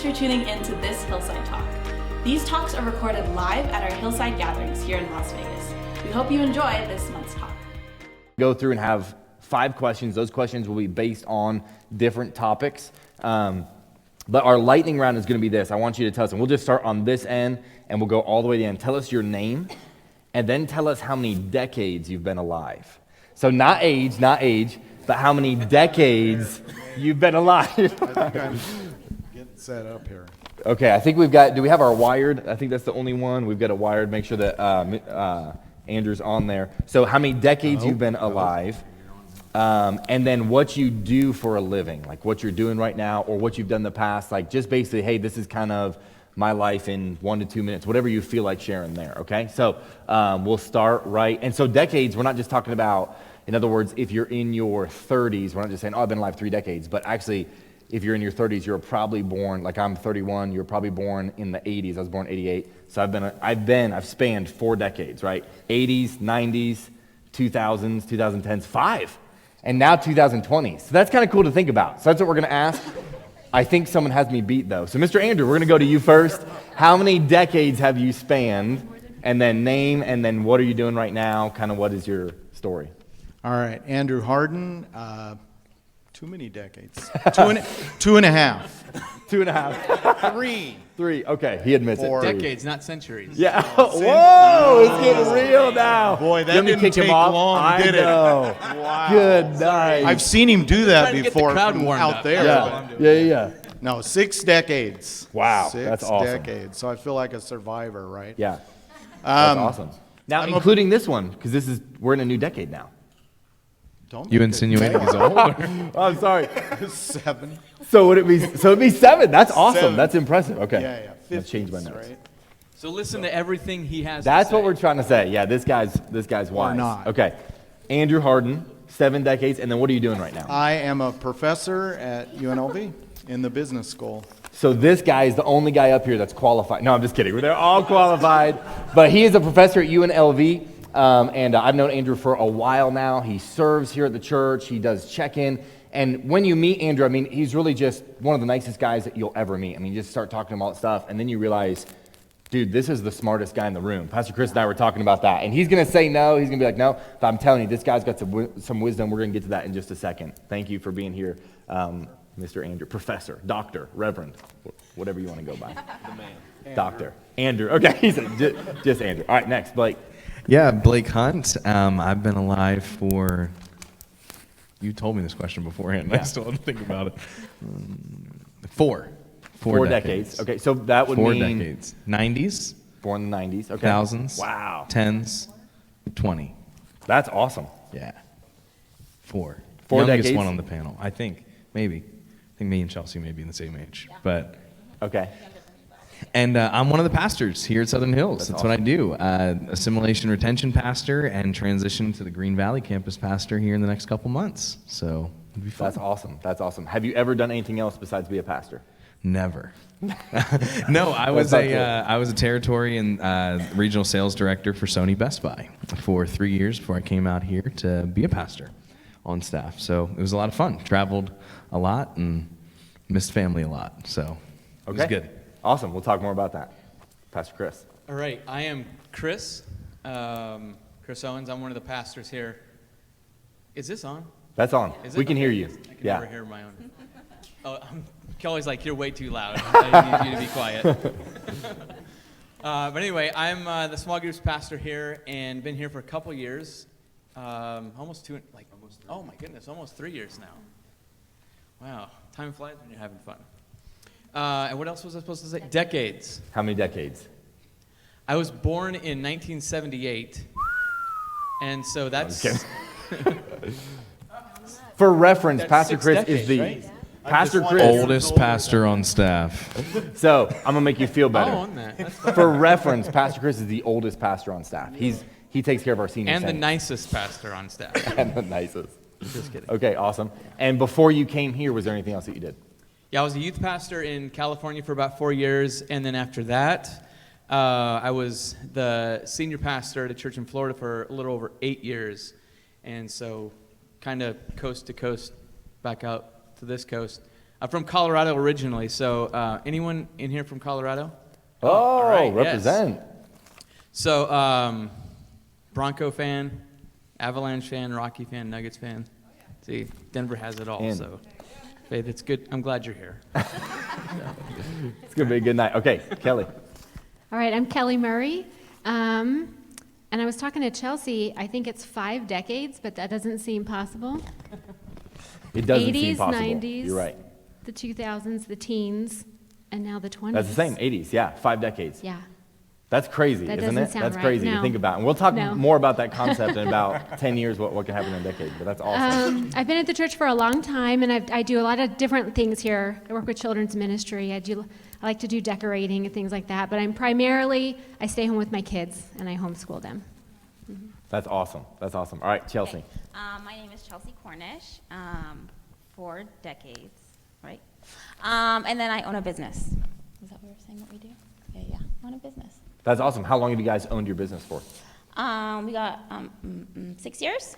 for tuning in to this Hillside Talk. These talks are recorded live at our Hillside gatherings here in Las Vegas. We hope you enjoy this month's talk. Go through and have 5 questions. Those questions will be based on different topics. But our lightning round is going to be this. I want you to tell us, and we'll just start on this end, and we'll go all the way to the end. Tell us your name, and then tell us how many decades you've been alive. So not age, but how many decades you've been alive. I think I'm getting set up here. Okay, I think we've got, do we have our wired? I think that's the only one. We've got a wired. Make sure that Andrew's on there. So how many decades you've been alive. And then what you do for a living, like what you're doing right now or what you've done in the past, like just basically, hey, this is kind of my life in 1 to 2 minutes, whatever you feel like sharing there, okay? So we'll start right, and so decades, we're not just talking about, in other words, if you're in your 30s, we're not just saying, oh, I've been alive 3 decades, but actually, if you're in your 30s, you're probably born, like I'm 31, you're probably born in the 80s, I was born 88, so I've spanned 4 decades, right? 80s, 90s, 2000s, 2010s, 5. And now 2020. So that's kind of cool to think about. So that's what we're going to ask. I think someone has me beat, though. So Mr. Andrew, we're going to go to you first. How many decades have you spanned? And then name, and then what are you doing right now? Kind of what is your story? All right, Andrew Harden. Too many decades. Two and a half. 2.5. 3. Okay, he admits 4. it. Decades, not centuries. Yeah. Whoa, it's getting real now. Boy, that You want me to didn't kick him take off? long, did it? I know. Wow. Good night. I've seen him do that trying to get the before crowd from warmed out up. there. Yeah. No, 6 decades. Wow, 6 that's awesome. decades. So I feel like a survivor, right? Yeah. That's awesome. Now, I'm including this one, because we're in a new decade now. Don't You make it insinuating he's more. old? Oh, I'm sorry. 7. So it'd be 7. That's awesome. 7. That's impressive. Okay. Yeah. Let's change my 50s, notes. right? So listen to everything he has That's to say. what we're trying to say. Yeah, this guy's wise. not. Okay. Andrew Harden, 7 decades, and then what are you doing right now? I am a professor at UNLV in the business school. So this guy is the only guy up here that's qualified. No, I'm just kidding. They're all qualified. But he is a professor at UNLV, and I've known Andrew for a while now. He serves here at the church. He does check-in. And when you meet Andrew, I mean, he's really just one of the nicest guys that you'll ever meet. I mean, you just start talking to him all that stuff, and then you realize, dude, this is the smartest guy in the room. Pastor Chris and I were talking about that. And he's going to say no. He's going to be like, no. But I'm telling you, this guy's got some wisdom. We're going to get to that in just a second. Thank you for being here, Mr. Andrew. Professor, doctor, reverend, whatever you want to go by. The man. Doctor. Andrew. Okay, he said just Andrew. All right, next, Blake. Yeah, Blake Hunt. I've been alive for, you told me this question beforehand. Yeah. I still have to think about it. 4 decades. Okay, so that would 4 mean decades. 90s, born in the 90s. Okay. thousands, Wow. 10s, 20. That's awesome. Yeah. 4. 4 Youngest decades? one on the panel. I think, maybe. I think me and Chelsea may be in the same age. But Okay. And I'm one of the pastors here at Southern Hills. That's awesome. what I do. Assimilation retention pastor and transition to the Green Valley campus pastor here in the next couple months. So it'd be fun. That's awesome. That's awesome. Have you ever done anything else besides be a pastor? Never. No, I was a territory and regional sales director for Sony Best Buy for 3 years before I came out here to be a pastor on staff. So it was a lot of fun. Traveled a lot and missed family a lot. So it was good. Awesome. We'll talk more about that. Pastor Chris. All right, I am Chris. Chris Owens. I'm one of the pastors here. Is this on? That's on. Is We it? can hear you. I can Yeah. never hear my own. Oh, Kelly's like, you're way too loud. I need you to be quiet. But anyway, I'm the small groups pastor here and been here for a couple years. Almost 3. Oh my goodness, almost 3 years now. Wow, time flies when you're having fun. And what else was I supposed to say? Decades. How many decades? I was born in 1978, and so that's For reference, That's Pastor 6 Chris decades, is the right? Pastor Chris. Oldest pastor on staff. So I'm gonna make you feel better. Oh, on that. That's fine. For reference, Pastor Chris is the oldest pastor on staff. He takes care of our senior And the saints. nicest pastor on staff. And the nicest. Just kidding. Okay, awesome. And before you came here, was there anything else that you did? Yeah, I was a youth pastor in California for about 4 years, and then after that, I was the senior pastor at a church in Florida for a little over 8 years, and so kind of coast to coast, back out to this coast. I'm from Colorado originally, so anyone in here from Colorado? Oh, all right, represent. Yes. So, Bronco fan, Avalanche fan, Rocky fan, Nuggets fan. See, Denver has it all, And- so Faith, it's good. I'm glad you're here. It's going to be a good night. Okay, Kelly. All right, I'm Kelly Murray. And I was talking to Chelsea. I think it's 5 decades, but that doesn't seem possible. It doesn't seem 80s, possible. 90s, You're right. the 2000s, the teens, and now the 20s. That's the same, 80s, yeah, 5 decades. Yeah. That's crazy, That isn't doesn't it? sound That's right, crazy to no. think about. And we'll talk No. more about that concept in about 10 years, what can happen in a decade. But that's awesome. I've been at the church for a long time, and I do a lot of different things here. I work with children's ministry. I like to do decorating and things like that. But I stay home with my kids, and I homeschool them. That's awesome. That's awesome. All right, Chelsea. Okay. My name is Chelsea Cornish, 4 decades, right? And then I own a business. Is that what we're saying what we do? Yeah, I own a business. That's awesome. How long have you guys owned your business for? We got 6 years.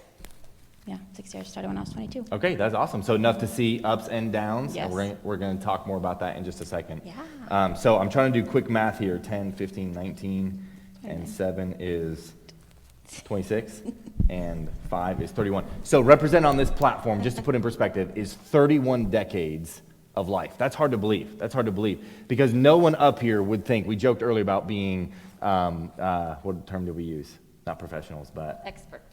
Yeah, 6 years. Started when I was 22. Okay, that's awesome. So enough to see ups and downs. Yes. And we're going to talk more about that in just a second. Yeah. So I'm trying to do quick math here. 10, 15, 19, and 7 is 26, and 5 is 31. So represent on this platform, just to put in perspective, is 31 decades of life. That's hard to believe. That's hard to believe. Because no one up here would think, we joked earlier about being, what term did we use? Not professionals, but?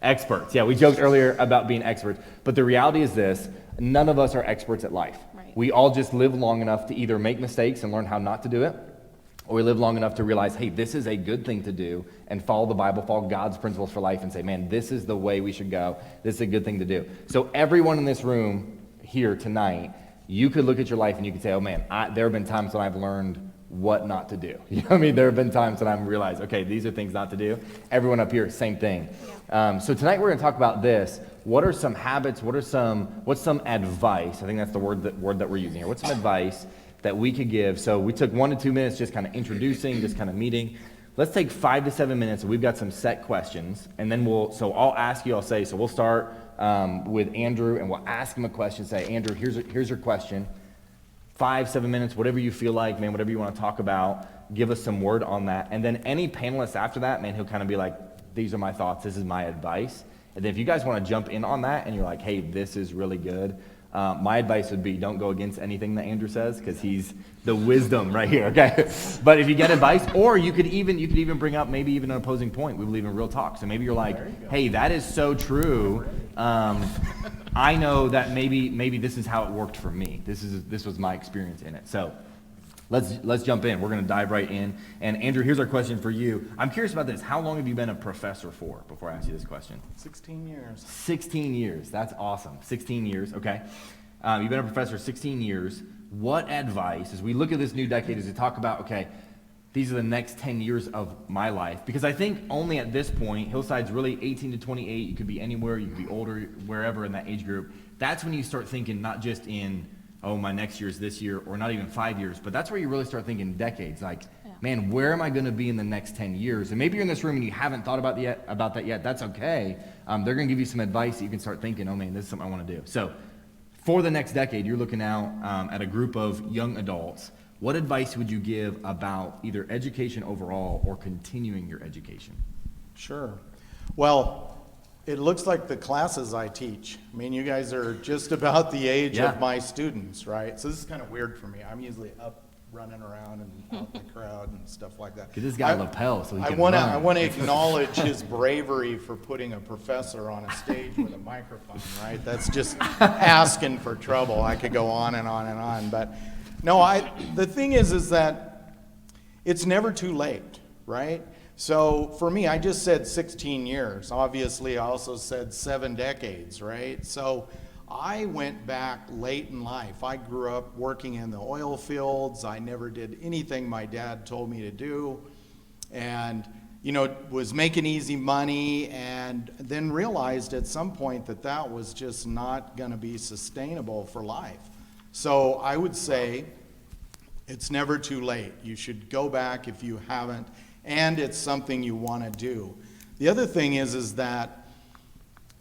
Experts. Yeah, we joked earlier about being experts. But the reality is this, none of us are experts at life. Right. We all just live long enough to either make mistakes and learn how not to do it, or we live long enough to realize, hey, this is a good thing to do, and follow the Bible, follow God's principles for life, and say, man, this is the way we should go. This is a good thing to do. So everyone in this room here tonight, you could look at your life and you could say, oh man, there have been times when I've learned what not to do. You know what I mean? There have been times when I've realized, okay, these are things not to do. Everyone up here, same thing. So tonight we're going to talk about this. What are some habits? What's some advice? I think that's the word that we're using here. What's some advice that we could give? So we took 1 to 2 minutes just kind of introducing, just kind of meeting. Let's take 5 to 7 minutes. We've got some set questions, and then I'll ask you, so we'll start with Andrew, and we'll ask him a question. Say, Andrew, here's your question. 5, 7 minutes, whatever you feel like, man, whatever you want to talk about, give us some word on that. And then any panelist after that, man, he'll kind of be like, these are my thoughts, this is my advice. And then if you guys want to jump in on that and you're like, hey, this is really good, my advice would be don't go against anything that Andrew says, because he's the wisdom right here, okay? But if you get advice, or you could even bring up maybe even an opposing point. We believe in real talk. So maybe you're like, hey, that is so true. I know that maybe this is how it worked for me. This was my experience in it. So let's jump in. We're going to dive right in. And Andrew, here's our question for you. I'm curious about this. How long have you been a professor for, before I ask you this question? 16 years. 16 years. That's awesome. 16 years. Okay. You've been a professor 16 years. What advice, as we look at this new decade, as we talk about, okay, these are the next 10 years of my life? Because I think only at this point, Hillside's really 18 to 28. You could be anywhere. You could be older, wherever in that age group. That's when you start thinking not just in, oh, my next year is this year, or not even 5 years, but that's where you really start thinking decades. Like, man, where am I going to be in the next 10 years? And maybe you're in this room and you haven't thought about that yet. That's okay. They're going to give you some advice that you can start thinking, oh, man, this is something I want to do. So for the next decade, you're looking out at a group of young adults. What advice would you give about either education overall or continuing your education? Sure. Well, it looks like the classes I teach. I mean, you guys are just about the age Yeah. of my students, right? So this is kind of weird for me. I'm usually up running around and out in the crowd and stuff like that. Give this guy a lapel so he I can want to run. I want to acknowledge his bravery for putting a professor on a stage with a microphone, right? That's just asking for trouble. I could go on and on and on, but no, the thing is that it's never too late, right? So for me, I just said 16 years. Obviously, I also said 7 decades, right? So I went back late in life. I grew up working in the oil fields. I never did anything my dad told me to do. And, was making easy money, and then realized at some point that was just not going to be sustainable for life. So I would say it's never too late. You should go back if you haven't, and it's something you want to do. The other thing is that,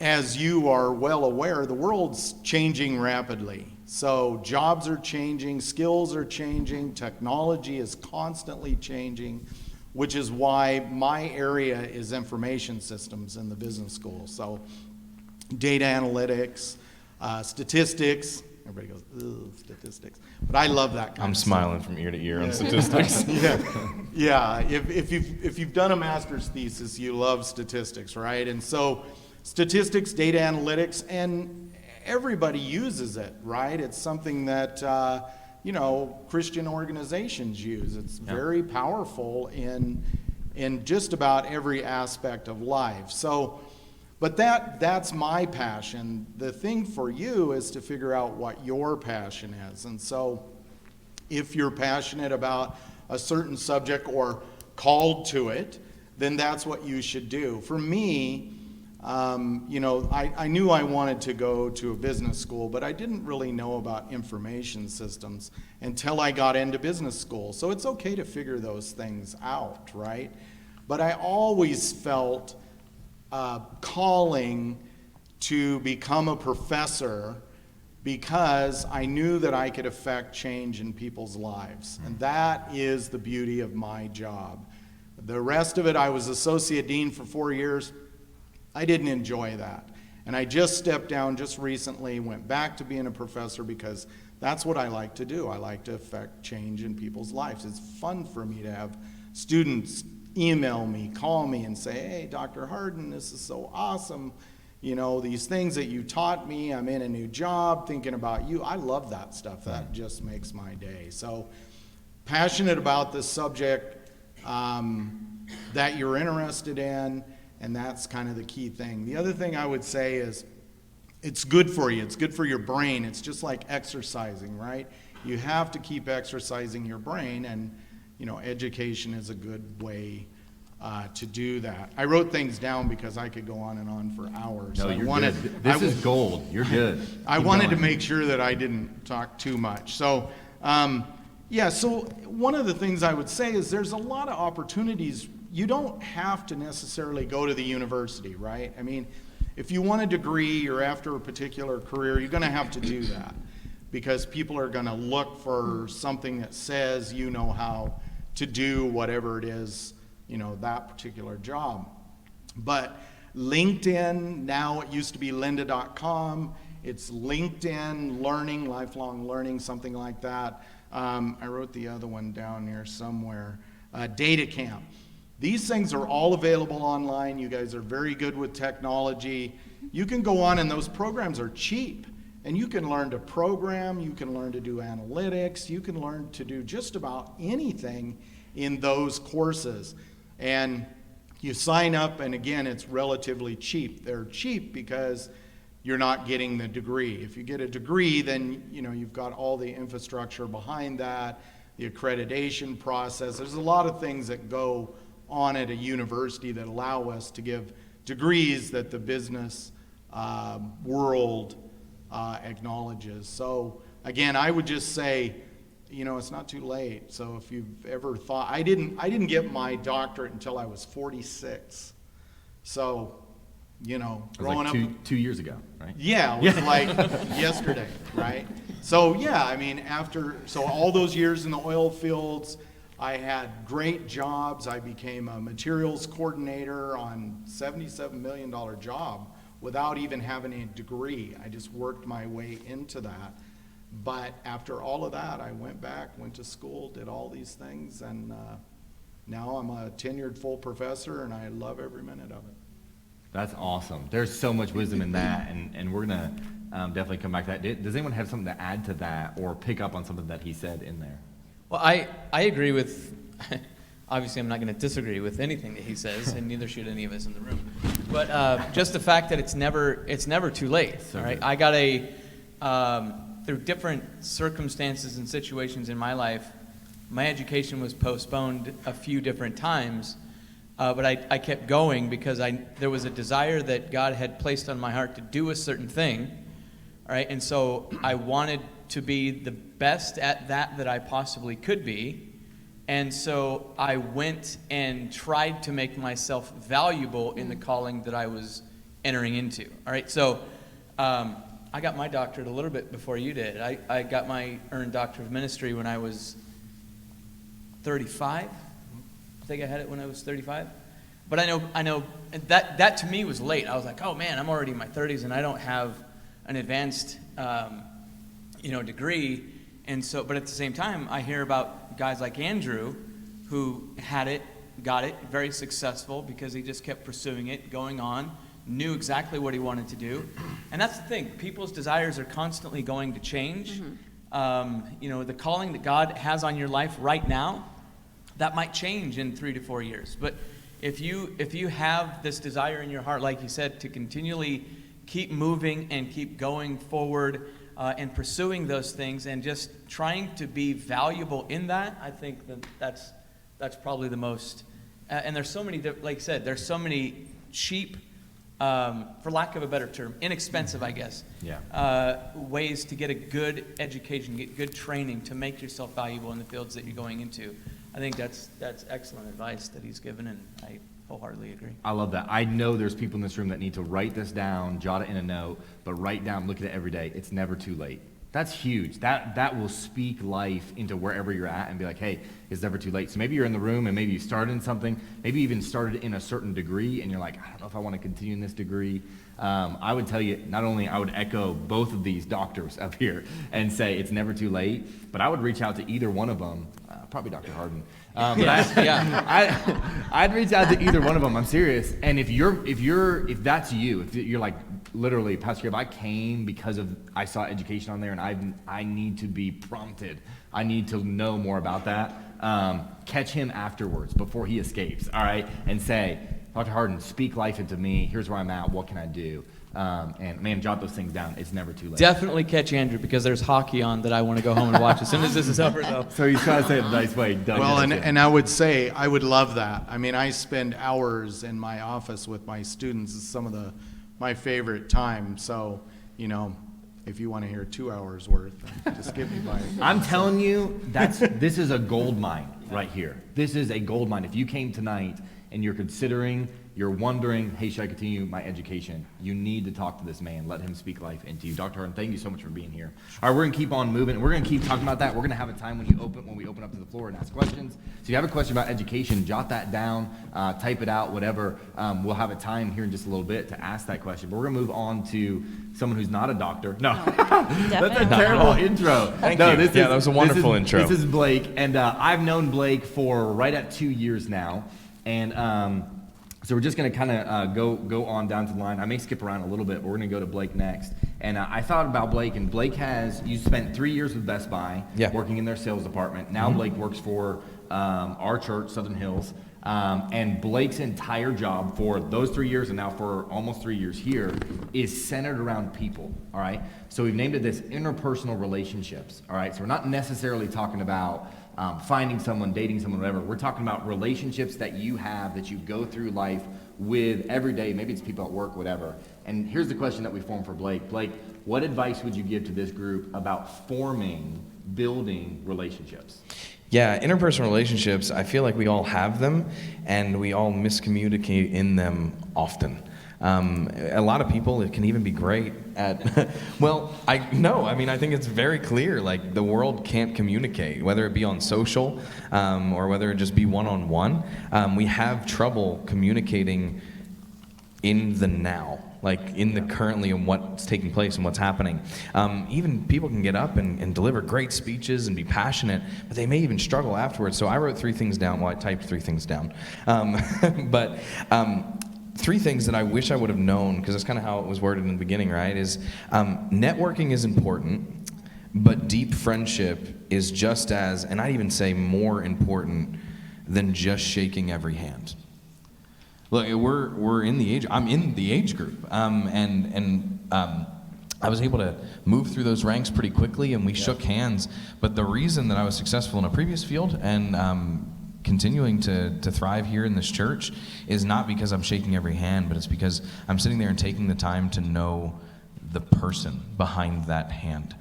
as you are well aware, the world's changing rapidly. So jobs are changing, skills are changing, technology is constantly changing, which is why my area is information systems in the business school. So data analytics, statistics. Everybody goes, ugh, statistics. But I love that kind I'm of smiling from ear to ear on statistics. Yeah. If you've done a master's thesis, you love statistics, right? And so statistics, data analytics, and everybody uses it, right? It's something that Christian organizations use. It's very powerful in just about every aspect of life. So, but that's my passion. The thing for you is to figure out what your passion is. And so if you're passionate about a certain subject or called to it, then that's what you should do. For me, I knew I wanted to go to a business school, but I didn't really know about information systems until I got into business school. So it's okay to figure those things out, right? But I always felt calling to become a professor because I knew that I could affect change in people's lives. And that is the beauty of my job. The rest of it, I was associate dean for 4 years. I didn't enjoy that. And I just stepped down just recently, went back to being a professor because that's what I like to do. I like to affect change in people's lives. It's fun for me to have students email me, call me, and say, hey, Dr. Harden, this is so awesome. These things that you taught me, I'm in a new job, thinking about you. I love that stuff. That just makes my day. So passionate about this subject that you're interested in, and that's kind of the key thing. The other thing I would say is it's good for you. It's good for your brain. It's just like exercising, right? You have to keep exercising your brain, and education is a good way to do that. I wrote things down because I could go on and on for hours. No, you're good. This is gold. You're good. I wanted to make sure that I didn't talk too much. So, so one of the things I would say is there's a lot of opportunities. You don't have to necessarily go to the university, right? I mean, if you want a degree or after a particular career, you're going to have to do that because people are going to look for something that says you know how to do whatever it is, that particular job. But LinkedIn, now it used to be lynda.com, it's LinkedIn Learning, Lifelong Learning, something like that. I wrote the other one down here somewhere. Data Camp. These things are all available online. You guys are very good with technology. You can go on, and those programs are cheap. And you can learn to program, you can learn to do analytics, you can learn to do just about anything in those courses. And you sign up, and again, it's relatively cheap. They're cheap because you're not getting the degree. If you get a degree, then you've got all the infrastructure behind that, the accreditation process. There's a lot of things that go on at a university that allow us to give degrees that the business world acknowledges. So again, I would just say, it's not too late. So if you've ever thought, I didn't get my doctorate until I was 46. So, growing like up 2 years ago, right? Yeah, it was like yesterday, right? So yeah, I mean, so all those years in the oil fields, I had great jobs. I became a materials coordinator on $77 million job without even having a degree. I just worked my way into that. But after all of that, I went back, went to school, did all these things, and now I'm a tenured full professor, and I love every minute of it. That's awesome. There's so much wisdom in that, and we're going to definitely come back to that. Does anyone have something to add to that or pick up on something that he said in there? Well, I agree with, obviously I'm not going to disagree with anything that he says, and neither should any of us in the room. But just the fact that it's never too late, So all right? good. I got through different circumstances and situations in my life, my education was postponed a few different times, but I kept going because there was a desire that God had placed on my heart to do a certain thing, all right? And so I wanted to be the best at that I possibly could be, and so I went and tried to make myself valuable in the calling that I was entering into, all right? So I got my doctorate a little bit before you did. I got my earned doctorate of ministry when I was 35. I think I had it when I was 35. But I know that to me was late. I was like, oh man, I'm already in my 30s and I don't have an advanced, degree. And so, but at the same time, I hear about guys like Andrew who had it, got it, very successful because he just kept pursuing it, going on, knew exactly what he wanted to do. And that's the thing. People's desires are constantly going to change. Mm-hmm. The calling that God has on your life right now, that might change in 3 to 4 years. But if you have this desire in your heart, like you said, to continually keep moving and keep going forward and pursuing those things and just trying to be valuable in that, I think that's probably the most. And there's so many, like I said, there's so many cheap, for lack of a better term, inexpensive, I guess, ways to get a good education, get good training to make yourself valuable in the fields that you're going into. I think that's excellent advice that he's given, and I wholeheartedly agree. I love that. I know there's people in this room that need to write this down, jot it in a note, but write down, look at it every day. It's never too late. That's huge. That will speak life into wherever you're at and be like, hey, it's never too late. So maybe you're in the room and maybe you started in something, maybe even started in a certain degree and you're like, I don't know if I want to continue in this degree. I would tell you, not only I would echo both of these doctors up here and say it's never too late, but I would reach out to either one of them, probably Dr. Harden. I'd reach out to either one of them. I'm serious. And if that's you, if you're like, literally, Pastor Gabe, I came because I saw education on there, and I need to be prompted. I need to know more about that. Catch him afterwards before he escapes, all right? And say, Dr. Harden, speak life into me. Here's where I'm at. What can I do? And man, jot those things down. It's never too late. Definitely catch Andrew because there's hockey on that I want to go home and watch as soon as this is over, though. So he's trying to say it the nice way. Well, and I would say I would love that. I mean, I spend hours in my office with my students. It's some of my favorite time. So, if you want to hear 2 hours worth, just give me my. I'm telling you, this is a gold mine right here. This is a gold mine. If you came tonight and you're wondering, hey, should I continue my education? You need to talk to this man. Let him speak life into you. Dr. Harden, thank you so much for being here. All right, we're going to keep on moving. We're going to keep talking about that. We're going to have a time when we open up to the floor and ask questions. So if you have a question about education, jot that down, type it out, whatever. We'll have a time here in just a little bit to ask that question. But we're going to move on to someone who's not a doctor. No, that's a terrible intro. Thank you. That was a wonderful intro. This is Blake, and I've known Blake for right at 2 years now. And so we're just going to kind of go on down to the line. I may skip around a little bit, but we're going to go to Blake next. And I thought about Blake, and Blake you spent 3 years with Best Buy, working in their sales department. Now Blake works for our church, Southern Hills. And Blake's entire job for those 3 years and now for almost 3 years here is centered around people, all right? So we've named it this interpersonal relationships, all right? So we're not necessarily talking about finding someone, dating someone, whatever. We're talking about relationships that you have, that you go through life with every day. Maybe it's people at work, whatever. And here's the question that we formed for Blake. Blake, what advice would you give to this group about building relationships? Yeah, interpersonal relationships, I feel like we all have them, and we all miscommunicate in them often. A lot of people, it can even be great at, I think it's very clear, like the world can't communicate, whether it be on social or whether it just be one-on-one. We have trouble communicating in the now, like in the currently and what's taking place and what's happening. Even people can get up and deliver great speeches and be passionate, but they may even struggle afterwards. So I wrote 3 things down. Well, I typed 3 things down. But 3 things that I wish I would have known, because that's kind of how it was worded in the beginning, right, is networking is important, but deep friendship is just as, and I'd even say more important than just shaking every hand. Look, we're in the age. I'm in the age group, and I was able to move through those ranks pretty quickly, and we shook hands. But the reason that I was successful in a previous field and continuing to thrive here in this church is not because I'm shaking every hand, but it's because I'm sitting there and taking the time to know the person behind that hand.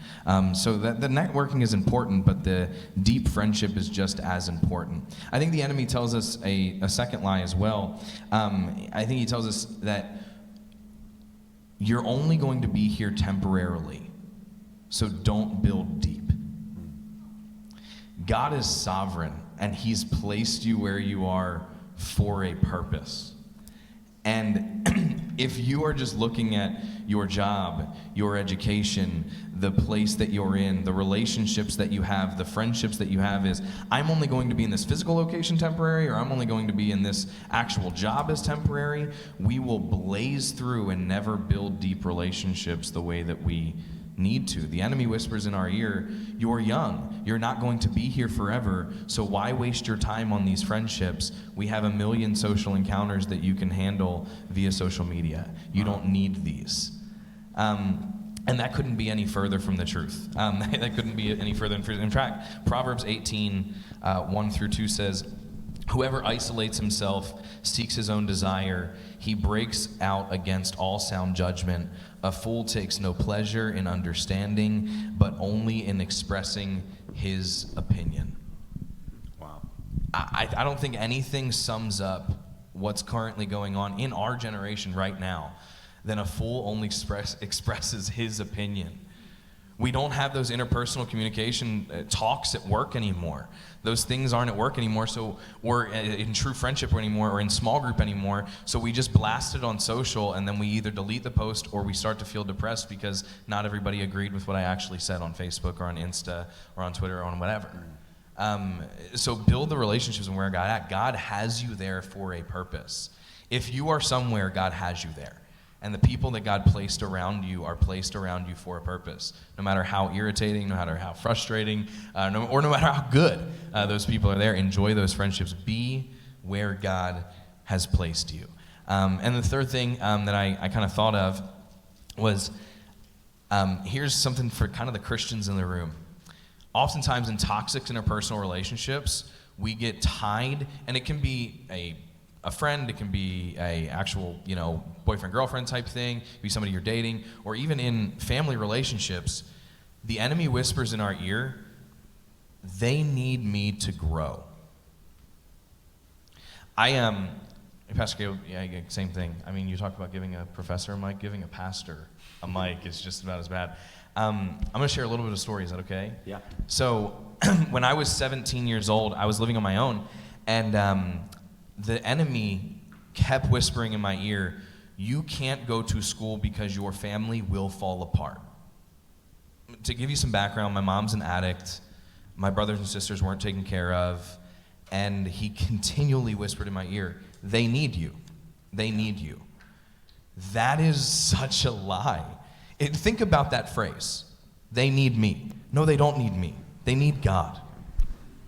So that the networking is important, but the deep friendship is just as important. I think the enemy tells us a second lie as well. I think he tells us that you're only going to be here temporarily, so don't build deep. God is sovereign, and he's placed you where you are for a purpose. And if you are just looking at your job, your education, the place that you're in, the relationships that you have, the friendships that you have is, I'm only going to be in this physical location temporary, or I'm only going to be in this actual job as temporary, we will blaze through and never build deep relationships the way that we need to. The enemy whispers in our ear, you're young, you're not going to be here forever, so why waste your time on these friendships? We have 1 million social encounters that you can handle via social media. You don't need these. And that couldn't be any further from the truth. That couldn't be any further. In fact, Proverbs 18, 1 through 2 says, whoever isolates himself seeks his own desire. He breaks out against all sound judgment. A fool takes no pleasure in understanding, but only in expressing his opinion. Wow. I don't think anything sums up what's currently going on in our generation right now than a fool only expresses his opinion. We don't have those interpersonal communication talks at work anymore. Those things aren't at work anymore, so we're in true friendship anymore, or in small group anymore, so we just blast it on social, and then we either delete the post or we start to feel depressed because not everybody agreed with what I actually said on Facebook or on Insta or on Twitter or on whatever. So build the relationships and where God at. God has you there for a purpose. If you are somewhere, God has you there. And the people that God placed around you are placed around you for a purpose. No matter how irritating, no matter how frustrating, or no matter how good those people are there, enjoy those friendships. Be where God has placed you. And the third thing that I kind of thought of was, here's something for kind of the Christians in the room. Oftentimes in toxic interpersonal relationships, we get tied, and it can be a friend, it can be a actual, boyfriend, girlfriend type thing, it can be somebody you're dating, or even in family relationships, the enemy whispers in our ear, they need me to grow. Pastor Caleb, same thing. I mean, you talk about giving a professor a mic, giving a pastor a mic is just about as bad. I'm going to share a little bit of story, is that okay? Yeah. So, when I was 17 years old, I was living on my own, and the enemy kept whispering in my ear, you can't go to school because your family will fall apart. To give you some background, my mom's an addict, my brothers and sisters weren't taken care of, and he continually whispered in my ear, they need you. They need you. That is such a lie. Think about that phrase. They need me. No, they don't need me. They need God.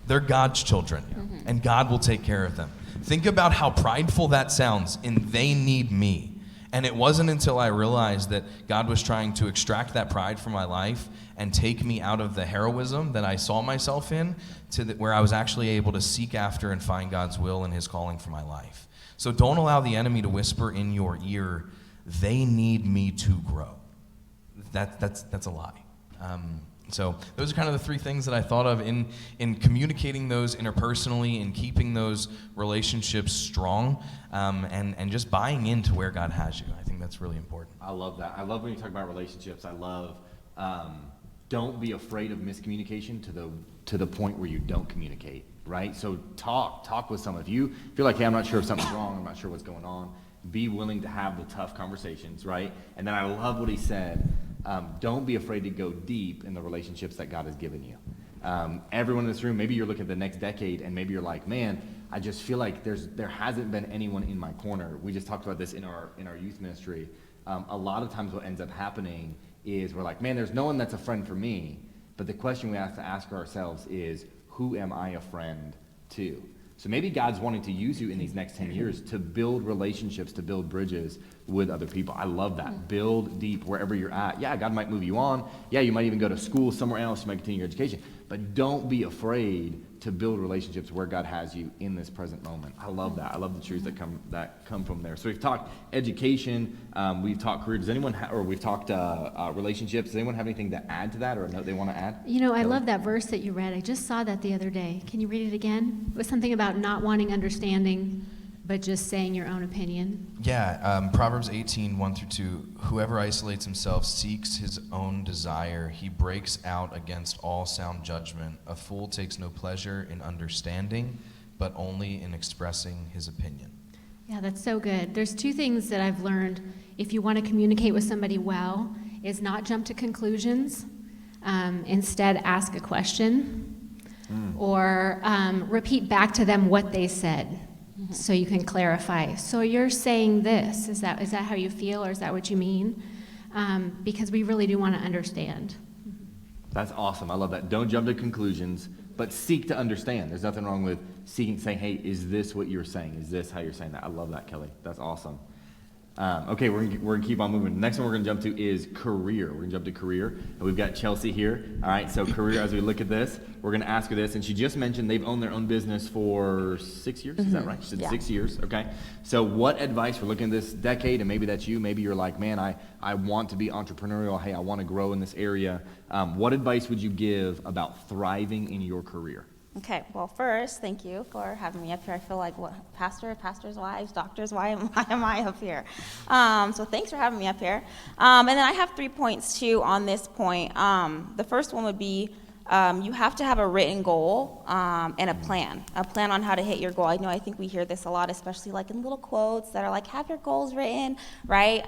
They're God's children, and God will take care of them. Think about how prideful that sounds, and they need me. And it wasn't until I realized that God was trying to extract that pride from my life and take me out of the heroism that I saw myself in to where I was actually able to seek after and find God's will and his calling for my life. So don't allow the enemy to whisper in your ear, they need me to grow. That's a lie. So those are kind of the three things that I thought of in communicating those interpersonally and keeping those relationships strong, and just buying into where God has you. I think that's really important. I love that. I love when you talk about relationships. I love don't be afraid of miscommunication to the point where you don't communicate, right? So talk with someone. If you feel like, hey, I'm not sure if something's wrong, I'm not sure what's going on, be willing to have the tough conversations, right? And then I love what he said. Don't be afraid to go deep in the relationships that God has given you. Everyone in this room, maybe you're looking at the next decade and maybe you're like, man, I just feel like there hasn't been anyone in my corner. We just talked about this in our youth ministry. A lot of times what ends up happening is we're like, man, there's no one that's a friend for me. But the question we have to ask ourselves is, who am I a friend to? So maybe God's wanting to use you in these next 10 years to build relationships, to build bridges with other people. I love that. Build deep wherever you're at. Yeah, God might move you on. Yeah, you might even go to school somewhere else. You might continue your education. But don't be afraid to build relationships where God has you in this present moment. I love that. I love the truths that come from there. So we've talked education. We've talked career. Does anyone we've talked relationships. Does anyone have anything to add to that or a note they want to add? I love that verse that you read. I just saw that the other day. Can you read it again? It was something about not wanting understanding. but just saying your own opinion? Yeah, Proverbs 18, 1 through 2, whoever isolates himself seeks his own desire. He breaks out against all sound judgment. A fool takes no pleasure in understanding, but only in expressing his opinion. Yeah, that's so good. There's two things that I've learned if you want to communicate with somebody well, is not jump to conclusions. Instead, ask a question or repeat back to them what they said. So you can clarify. So you're saying this. Is that how you feel, or is that what you mean? Because we really do want to understand. That's awesome. I love that. Don't jump to conclusions, but seek to understand. There's nothing wrong with seeking, saying, hey, is this what you're saying? Is this how you're saying that? I love that, Kelly. That's awesome. Okay, we're gonna keep on moving. The next one we're gonna jump to is career. We're gonna jump to career, and we've got Chelsea here. All right, so career. As we look at this, we're gonna ask her this, and she just mentioned they've owned their own business for 6 years. Is that right? She said 6 years. Okay. So, what advice? We're looking at this decade, and maybe that's you. Maybe you're like, man, I want to be entrepreneurial. Hey, I want to grow in this area. What advice would you give about thriving in your career? Okay, well, first, thank you for having me up here. I feel like, pastors' wives, doctors, why am I up here? So thanks for having me up here. And then I have 3 points, too, on this point. The first one would be you have to have a written goal and a plan on how to hit your goal. I think we hear this a lot, especially like in little quotes that are like, have your goals written, right?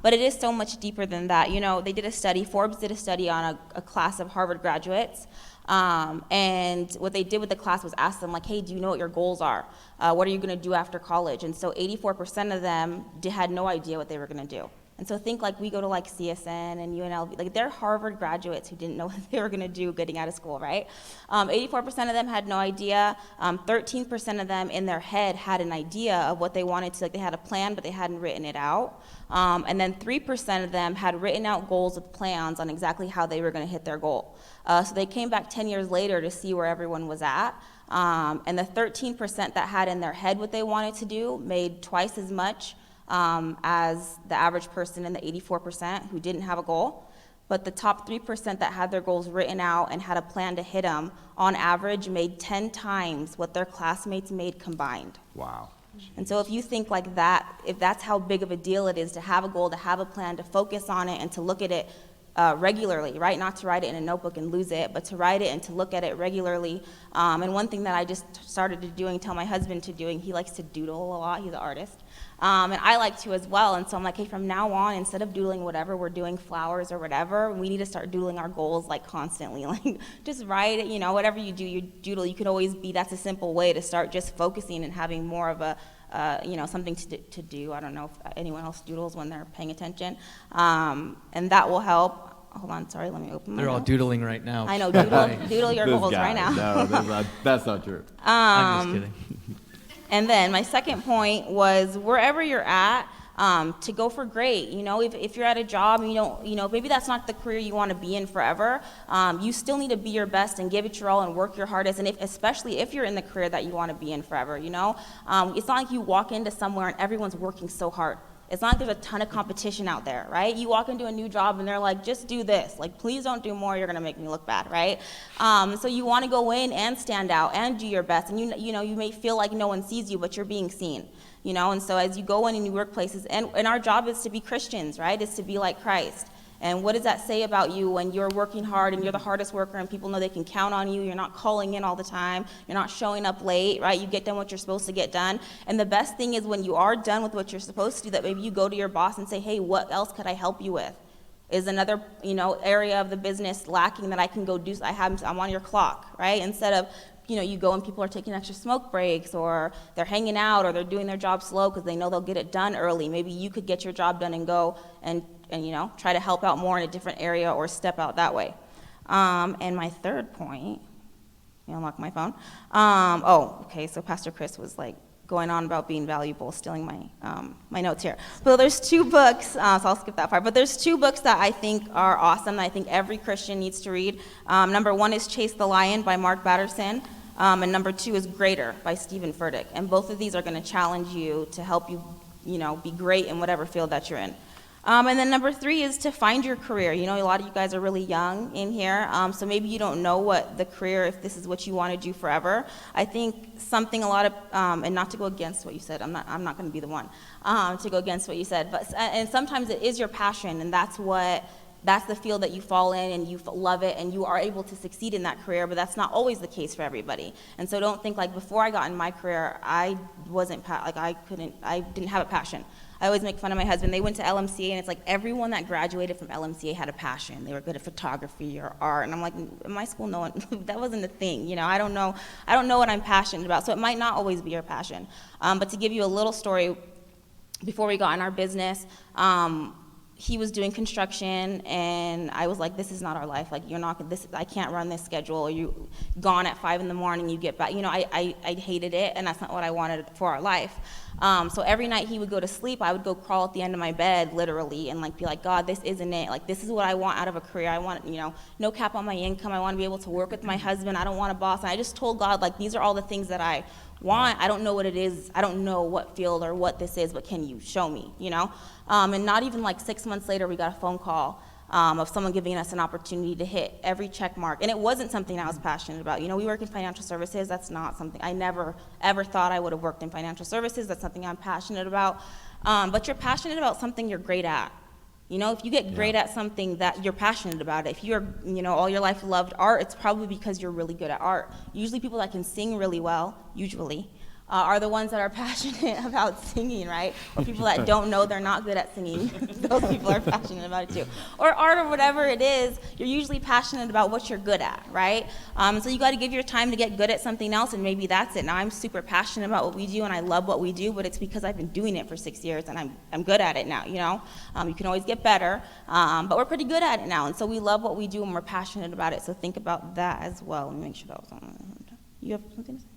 But it is so much deeper than that. They did a study, Forbes did a study on a class of Harvard graduates. And what they did with the class was ask them, like, hey, do you know what your goals are? What are you going to do after college? And so 84% of them had no idea what they were going to do. And so think like we go to like CSN and UNLV, like they're Harvard graduates who didn't know what they were going to do getting out of school, right? 84% of them had no idea. 13% of them in their head had an idea of what they wanted to, like they had a plan, but they hadn't written it out. And then 3% of them had written out goals with plans on exactly how they were going to hit their goal. So they came back 10 years later to see where everyone was at. And the 13% that had in their head what they wanted to do made twice as much as the average person in the 84% who didn't have a goal. But the top 3% that had their goals written out and had a plan to hit them, on average, made 10 times what their classmates made combined. Wow. And so if you think like that, if that's how big of a deal it is to have a goal, to have a plan, to focus on it, and to look at it regularly, right? Not to write it in a notebook and lose it, but to write it and to look at it regularly. And one thing that I just started to doing, tell my husband to doing, he likes to doodle a lot, he's an artist. And I like to as well, and so I'm like, hey, from now on, instead of doodling whatever, we're doing flowers or whatever, we need to start doodling our goals like constantly, like just write it, whatever you do, you doodle, you could always be, that's a simple way to start just focusing and having more of a, something to do. I don't know if anyone else doodles when they're paying attention, and that will help. Hold on, sorry, let me open my They're all notes. doodling right now. I know, doodle your This goals guy. right now. No, that's not true. I'm just kidding. And then my second point was wherever you're at, to go for great. If you're at a job and you don't, maybe that's not the career you want to be in forever, you still need to be your best and give it your all and work your hardest. And especially if you're in the career that you want to be in forever, it's not like you walk into somewhere and everyone's working so hard. It's not like there's a ton of competition out there, right? You walk into a new job and they're like, just do this. Like, please don't do more. You're going to make me look bad, right? So you want to go in and stand out and do your best. And, you may feel like no one sees you, but you're being seen, And so as you go in new workplaces, and our job is to be Christians, right? It's to be like Christ. And what does that say about you when you're working hard and you're the hardest worker and people know they can count on you? You're not calling in all the time. You're not showing up late, right? You get done what you're supposed to get done. And the best thing is when you are done with what you're supposed to do, that maybe you go to your boss and say, hey, what else could I help you with? Is another, area of the business lacking that I can go do? I'm on your clock, right? Instead of, you go and people are taking extra smoke breaks or they're hanging out or they're doing their job slow because they know they'll get it done early. Maybe you could get your job done and go and try to help out more in a different area or step out that way. And my third point, unlock my phone. So Pastor Chris was like going on about being valuable, stealing my notes here. So there's 2 books, so I'll skip that part, but there's 2 books that I think are awesome that I think every Christian needs to read. Number 1 is Chase the Lion by Mark Batterson, and number 2 is Greater by Stephen Furtick. And both of these are going to challenge you to help you, be great in whatever field that you're in. And then number 3 is to find your career. You know, a lot of you guys are really young in here, so maybe you don't know what the career, if this is what you want to do forever. I think something a lot of, and not to go against what you said, I'm not going to be the one to go against what you said, but and sometimes it is your passion, and that's the field that you fall in and you love it and you are able to succeed in that career, but that's not always the case for everybody. And so don't think like before I got in my career, I didn't have a passion. I always make fun of my husband. They went to LMCA, and it's like everyone that graduated from LMCA had a passion. They were good at photography or art, and I'm like, in my school, no one, that wasn't a thing. You know, I don't know what I'm passionate about, so it might not always be your passion. But to give you a little story, before we got in our business, he was doing construction, and I was like, this is not our life. Like, I can't run this schedule. You gone at 5 a.m, you get back. You know, I hated it, and that's not what I wanted for our life. So every night he would go to sleep, I would go crawl at the end of my bed, literally, and like be like, God, this isn't it. Like, this is what I want out of a career. I want, no cap on my income. I want to be able to work with my husband. I don't want a boss. And I just told God, like, these are all the things that I want. I don't know what it is. I don't know what field or what this is, but can you show me, And not even like 6 months later, we got a phone call of someone giving us an opportunity to hit every check mark. And it wasn't something I was passionate about. We work in financial services. That's not something, I never, ever thought I would have worked in financial services. That's something I'm passionate about. But you're passionate about something you're great at. If you get great at something that you're passionate about it, if you're, all your life loved art, it's probably because you're really good at art. Usually people that can sing really well, are the ones that are passionate about singing, right? Or people that don't know they're not good at singing. Those people are passionate about it too. Or art or whatever it is, you're usually passionate about what you're good at, right? So you got to give your time to get good at something else, and maybe that's it. Now I'm super passionate about what we do, and I love what we do, but it's because I've been doing it for 6 years, and I'm good at it now, You can always get better, but we're pretty good at it now, and so we love what we do, and we're passionate about it, so think about that as well. Let me make sure that was on. You have something to say?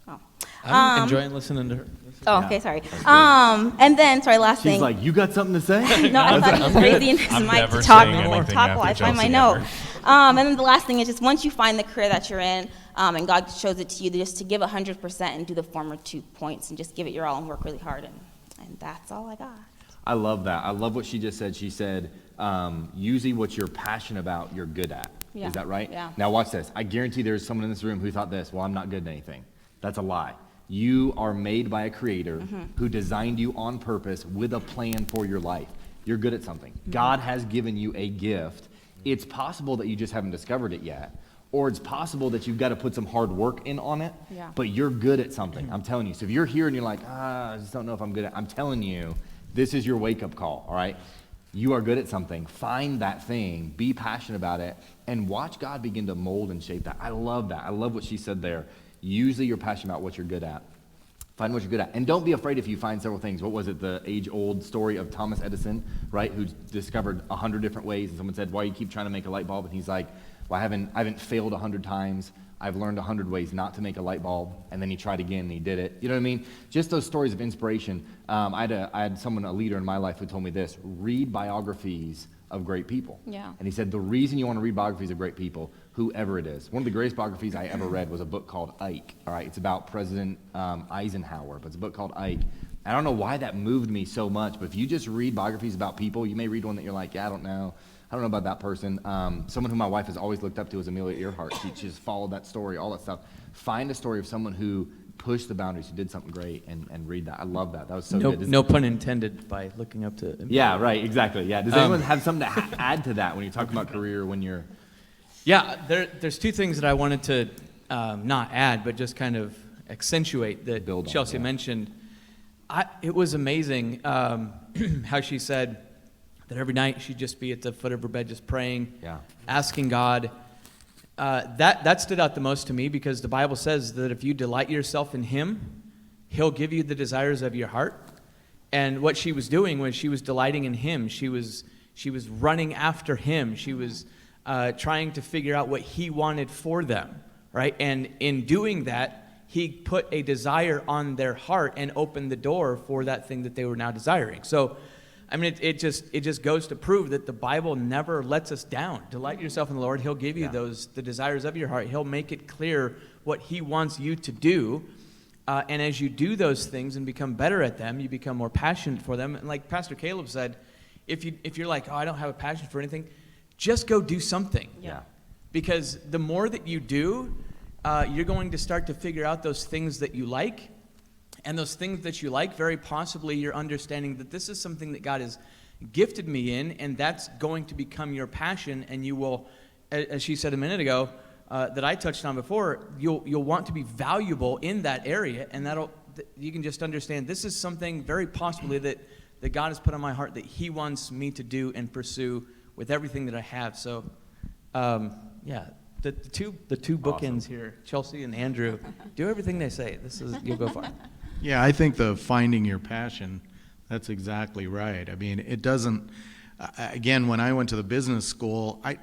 Oh. I'm enjoying listening to her. Oh, okay, sorry. And then, last thing. She's like, you got something to say? No, I thought he was raising his mic to talk while I find my note. And then the last thing is just once you find the career that you're in, and God shows it to you, just to give 100% and do the former 2 points and just give it your all and work really hard. And that's all I got. I love that. I love what she just said. She said, usually what you're passionate about, you're good at. Yeah. Is that right? Yeah. Now watch this. I guarantee there's someone in this room who thought this, well, I'm not good at anything. That's a lie. You are made by a creator who designed you on purpose with a plan for your life. You're good at something. God has given you a gift. It's possible that you just haven't discovered it yet, or it's possible that you've got to put some hard work in on it, but you're good at something. I'm telling you. So if you're here and you're like, I just don't know if I'm good at it, I'm telling you, this is your wake-up call, all right? You are good at something. Find that thing, be passionate about it, and watch God begin to mold and shape that. I love that. I love what she said there. Usually you're passionate about what you're good at. Find what you're good at. And don't be afraid if you find several things. What was it, the age-old story of Thomas Edison, right, who discovered 100 different ways, and someone said, why do you keep trying to make a light bulb? And he's like, well, I haven't failed 100 times. I've learned 100 ways not to make a light bulb. And then he tried again, and he did it. You know what I mean? Just those stories of inspiration. I had someone, a leader in my life, who told me this: read biographies of great people. Yeah. And he said the reason you want to read biographies of great people, whoever it is. One of the greatest biographies I ever read was a book called Ike. All right, it's about President Eisenhower, but it's a book called Ike. I don't know why that moved me so much, but if you just read biographies about people, you may read one that you're like, yeah, I don't know about that person. Someone who my wife has always looked up to is Amelia Earhart. She just followed that story, all that stuff. Find a story of someone who pushed the boundaries, who did something great, and read that. I love that. That was so good. No pun intended by looking up to. Yeah, right, exactly. Yeah. Does anyone have something to add to that when you're talking about career? When you're. Yeah, there's 2 things that I wanted to not add, but just kind of accentuate that Chelsea mentioned. It was amazing how she said that every night she'd just be at the foot of her bed just praying, asking God. That stood out the most to me because the Bible says that if you delight yourself in Him, He'll give you the desires of your heart. And what she was doing was she was delighting in Him. She was running after Him. She was trying to figure out what He wanted for them, right? And in doing that, He put a desire on their heart and opened the door for that thing that they were now desiring. So, I mean, it just goes to prove that the Bible never lets us down. Delight yourself in the Lord. He'll give you the desires of your heart. He'll make it clear what He wants you to do. And as you do those things and become better at them, you become more passionate for them. And like Pastor Caleb said, if you're like, oh, I don't have a passion for anything, just go do something. Yeah. Because the more that you do, you're going to start to figure out those things that you like. And those things that you like, very possibly you're understanding that this is something that God has gifted me in, and that's going to become your passion, and you will, as she said a minute ago, that I touched on before, you'll want to be valuable in that area, and you can just understand this is something very possibly that God has put on my heart that He wants me to do and pursue with everything that I have. So, yeah, the two bookends here, Chelsea and Andrew, do everything they say. You'll go far. Yeah, I think the finding your passion, that's exactly right. I mean, it doesn't, again, when I went to the business school, I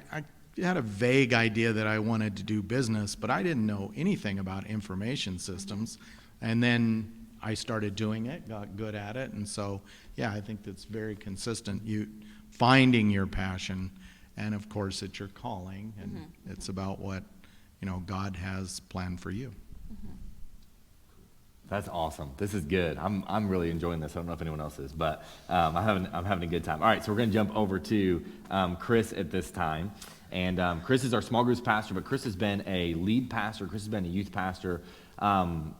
had a vague idea that I wanted to do business, but I didn't know anything about information systems. And then I started doing it, got good at it, and so, yeah, I think that's very consistent. You finding your passion, and of course, it's your calling, and it's about what, God has planned for you. That's awesome. This is good. I'm really enjoying this. I don't know if anyone else is, but I'm having a good time. All right, so we're going to jump over to Chris at this time. And Chris is our small groups pastor, but Chris has been a lead pastor. Chris has been a youth pastor.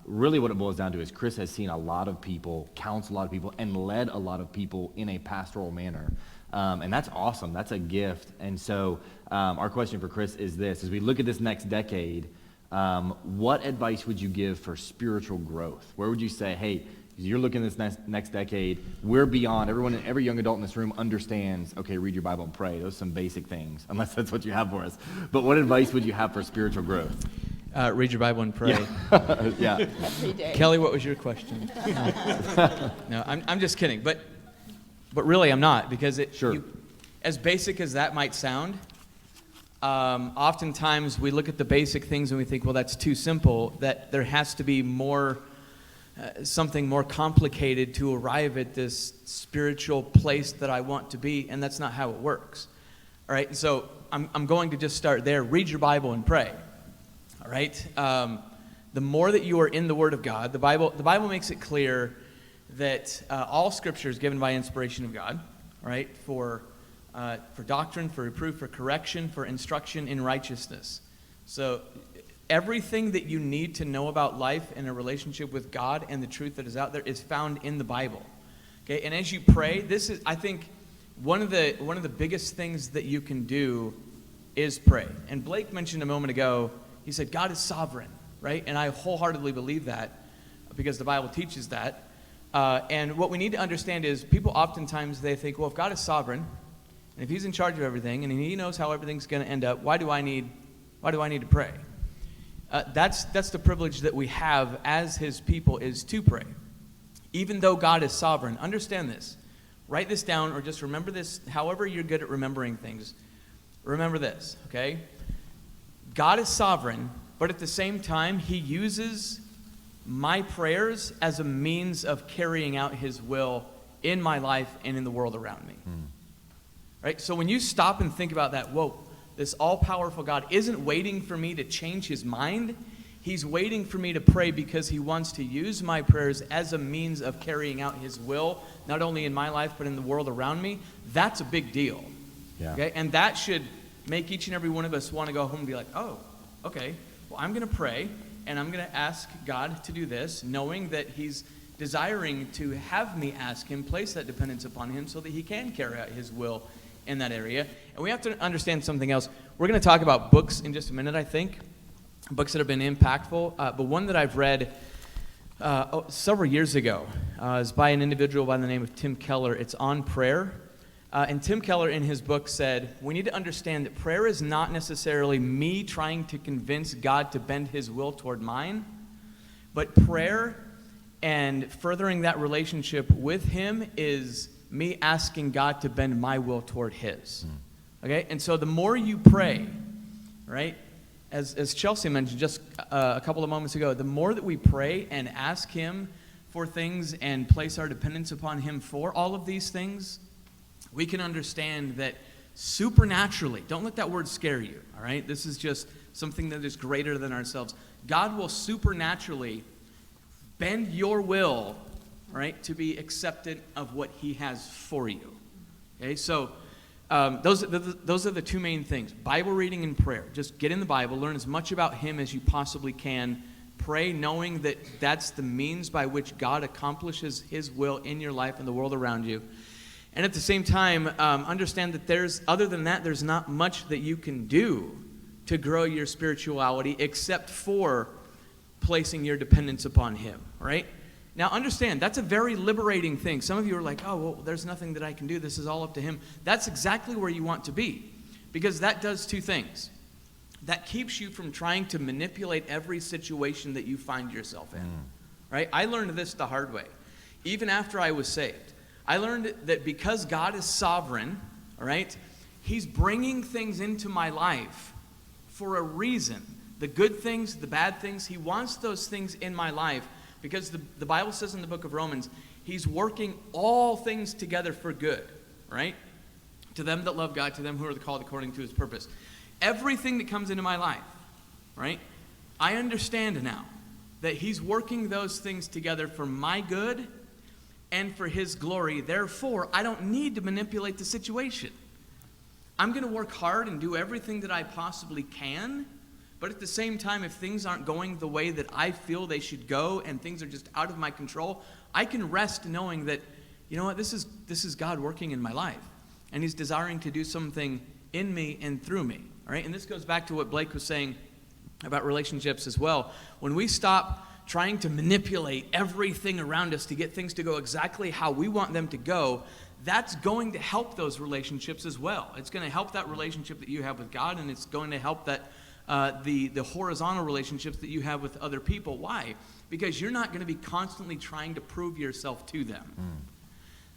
Really what it boils down to is Chris has seen a lot of people, counseled a lot of people, and led a lot of people in a pastoral manner. And that's awesome. That's a gift. And so our question for Chris is this. As we look at this next decade, what advice would you give for spiritual growth? Where would you say, hey, you're looking at this next decade, we're beyond, every young adult in this room understands, okay, read your Bible and pray. Those are some basic things, unless that's what you have for us. But what advice would you have for spiritual growth? Read your Bible and pray. Yeah. Yeah. Every day. Kelly, what was your question? No, I'm just kidding. But really, I'm not, because as basic as that might sound, oftentimes we look at the basic things and we think, well, that's too simple, that there has to be more, something more complicated to arrive at this spiritual place that I want to be, and that's not how it works. All right, so I'm going to just start there. Read your Bible and pray. All right, the more that you are in the Word of God, the Bible makes it clear that all Scripture is given by inspiration of God, right, for doctrine, for reproof, for correction, for instruction in righteousness. So everything that you need to know about life and a relationship with God and the truth that is out there is found in the Bible. Okay, and as you pray, this is, I think, one of the biggest things that you can do is pray. And Blake mentioned a moment ago, he said God is sovereign, right? And I wholeheartedly believe that because the Bible teaches that. And what we need to understand is people oftentimes they think, well, if God is sovereign, and if He's in charge of everything, and He knows how everything's going to end up, why do I need to pray? That's the privilege that we have as His people, is to pray. Even though God is sovereign, understand this. Write this down, or just remember this. However you're good at remembering things, remember this, okay? God is sovereign, but at the same time, He uses my prayers as a means of carrying out His will in my life and in the world around me. Right? So when you stop and think about that, whoa, this all-powerful God isn't waiting for me to change His mind. He's waiting for me to pray because He wants to use my prayers as a means of carrying out His will, not only in my life, but in the world around me. That's a big deal. Yeah. Okay? And that should make each and every one of us want to go home and be like, oh, okay, well, I'm going to pray, and I'm going to ask God to do this, knowing that He's desiring to have me ask Him, place that dependence upon Him so that He can carry out His will in that area. And we have to understand something else. We're going to talk about books in just a minute, I think, books that have been impactful. But one that I've read several years ago is by an individual by the name of Tim Keller. It's on prayer. And Tim Keller in his book said, we need to understand that prayer is not necessarily me trying to convince God to bend His will toward mine, but prayer and furthering that relationship with Him is me asking God to bend my will toward His. Okay? And so the more you pray, right, as Chelsea mentioned just a couple of moments ago, the more that we pray and ask Him for things and place our dependence upon Him for all of these things, we can understand that supernaturally, don't let that word scare you, all right? This is just something that is greater than ourselves. God will supernaturally bend your will, right, to be acceptant of what He has for you, Okay, so those are the two main things: Bible reading and prayer. Just get in the Bible, learn as much about Him as you possibly can. Pray knowing that that's the means by which God accomplishes His will in your life and the world around you. And at the same time, understand that other than that, there's not much that you can do to grow your spirituality except for placing your dependence upon Him, right? Now understand, that's a very liberating thing. Some of you are like, oh, well, there's nothing that I can do. This is all up to Him. That's exactly where you want to be, because that does two things. That keeps you from trying to manipulate every situation that you find yourself in, right? I learned this the hard way. Even after I was saved, I learned that because God is sovereign, all right, He's bringing things into my life for a reason. The good things, the bad things, He wants those things in my life because the Bible says in the book of Romans, He's working all things together for good, right? To them that love God, to them who are called according to His purpose. Everything that comes into my life, right? I understand now that He's working those things together for my good and for His glory. Therefore, I don't need to manipulate the situation. I'm going to work hard and do everything that I possibly can, but at the same time, if things aren't going the way that I feel they should go and things are just out of my control, I can rest knowing that, you know what, this is God working in my life, and He's desiring to do something in me and through me. All right? And this goes back to what Blake was saying about relationships as well. When we stop trying to manipulate everything around us to get things to go exactly how we want them to go, that's going to help those relationships as well. It's going to help that relationship that you have with God, and it's going to help that the horizontal relationships that you have with other people. Why? Because you're not going to be constantly trying to prove yourself to them.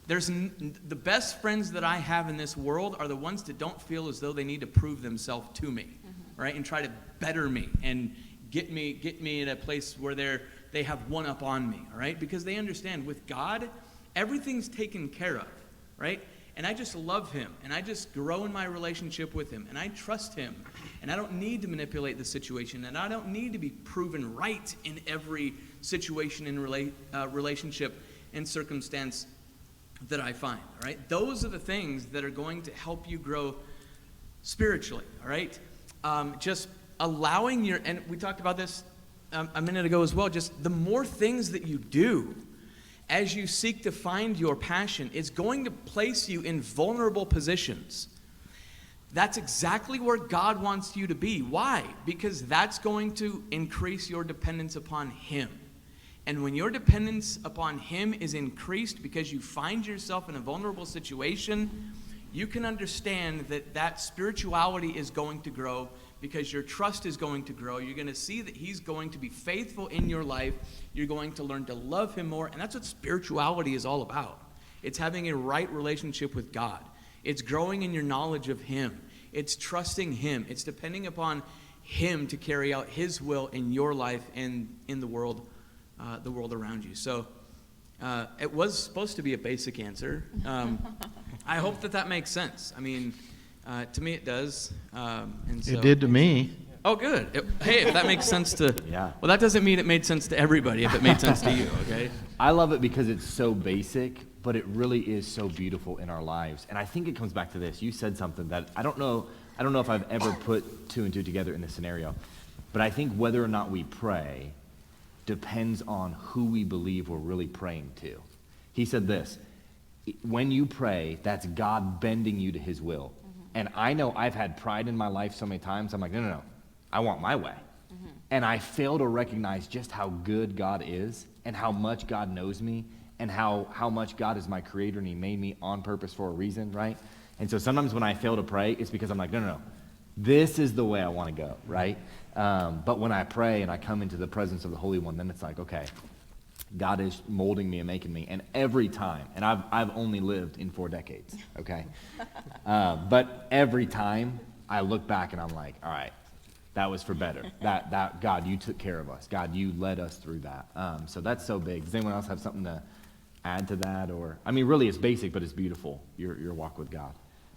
The best friends that I have in this world are the ones that don't feel as though they need to prove themselves to me, right? And try to better me and get me in a place where they have one up on me, all right? Because they understand with God, everything's taken care of, right? And I just love Him, and I just grow in my relationship with Him, and I trust Him, and I don't need to manipulate the situation, and I don't need to be proven right in every situation and relationship and circumstance that I find, all right? Those are the things that are going to help you grow spiritually, all right? Just allowing and we talked about this a minute ago as well, just the more things that you do as you seek to find your passion is going to place you in vulnerable positions. That's exactly where God wants you to be. Why? Because that's going to increase your dependence upon Him. And when your dependence upon Him is increased because you find yourself in a vulnerable situation, you can understand that spirituality is going to grow because your trust is going to grow. You're going to see that He's going to be faithful in your life. You're going to learn to love Him more. And that's what spirituality is all about. It's having a right relationship with God. It's growing in your knowledge of Him. It's trusting Him. It's depending upon Him to carry out His will in your life and in the world around you. So it was supposed to be a basic answer. I hope that makes sense. I mean, to me it does. And so, It did to me. Oh, good. Hey, if that makes sense to... Yeah. Well, that doesn't mean it made sense to everybody if it made sense to you, okay? I love it because it's so basic, but it really is so beautiful in our lives. And I think it comes back to this. You said something that I don't know if I've ever put two and two together in this scenario, but I think whether or not we pray depends on who we believe we're really praying to. He said this, when you pray, that's God bending you to His will. And I know I've had pride in my life so many times, I'm like, no, I want my way. And I fail to recognize just how good God is and how much God knows me and how much God is my creator and He made me on purpose for a reason, right? And so sometimes when I fail to pray, it's because I'm like, no, this is the way I want to go, right? But when I pray and I come into the presence of the Holy One, then it's like, okay, God is molding me and making me. And every time, and I've only lived in 4 decades, okay? But every time I look back and I'm like, all right, that was for better. That God, you took care of us. God, you led us through that. So that's so big. Does anyone else have something to add to that? Or, I mean, really, it's basic, but it's beautiful, your walk with God.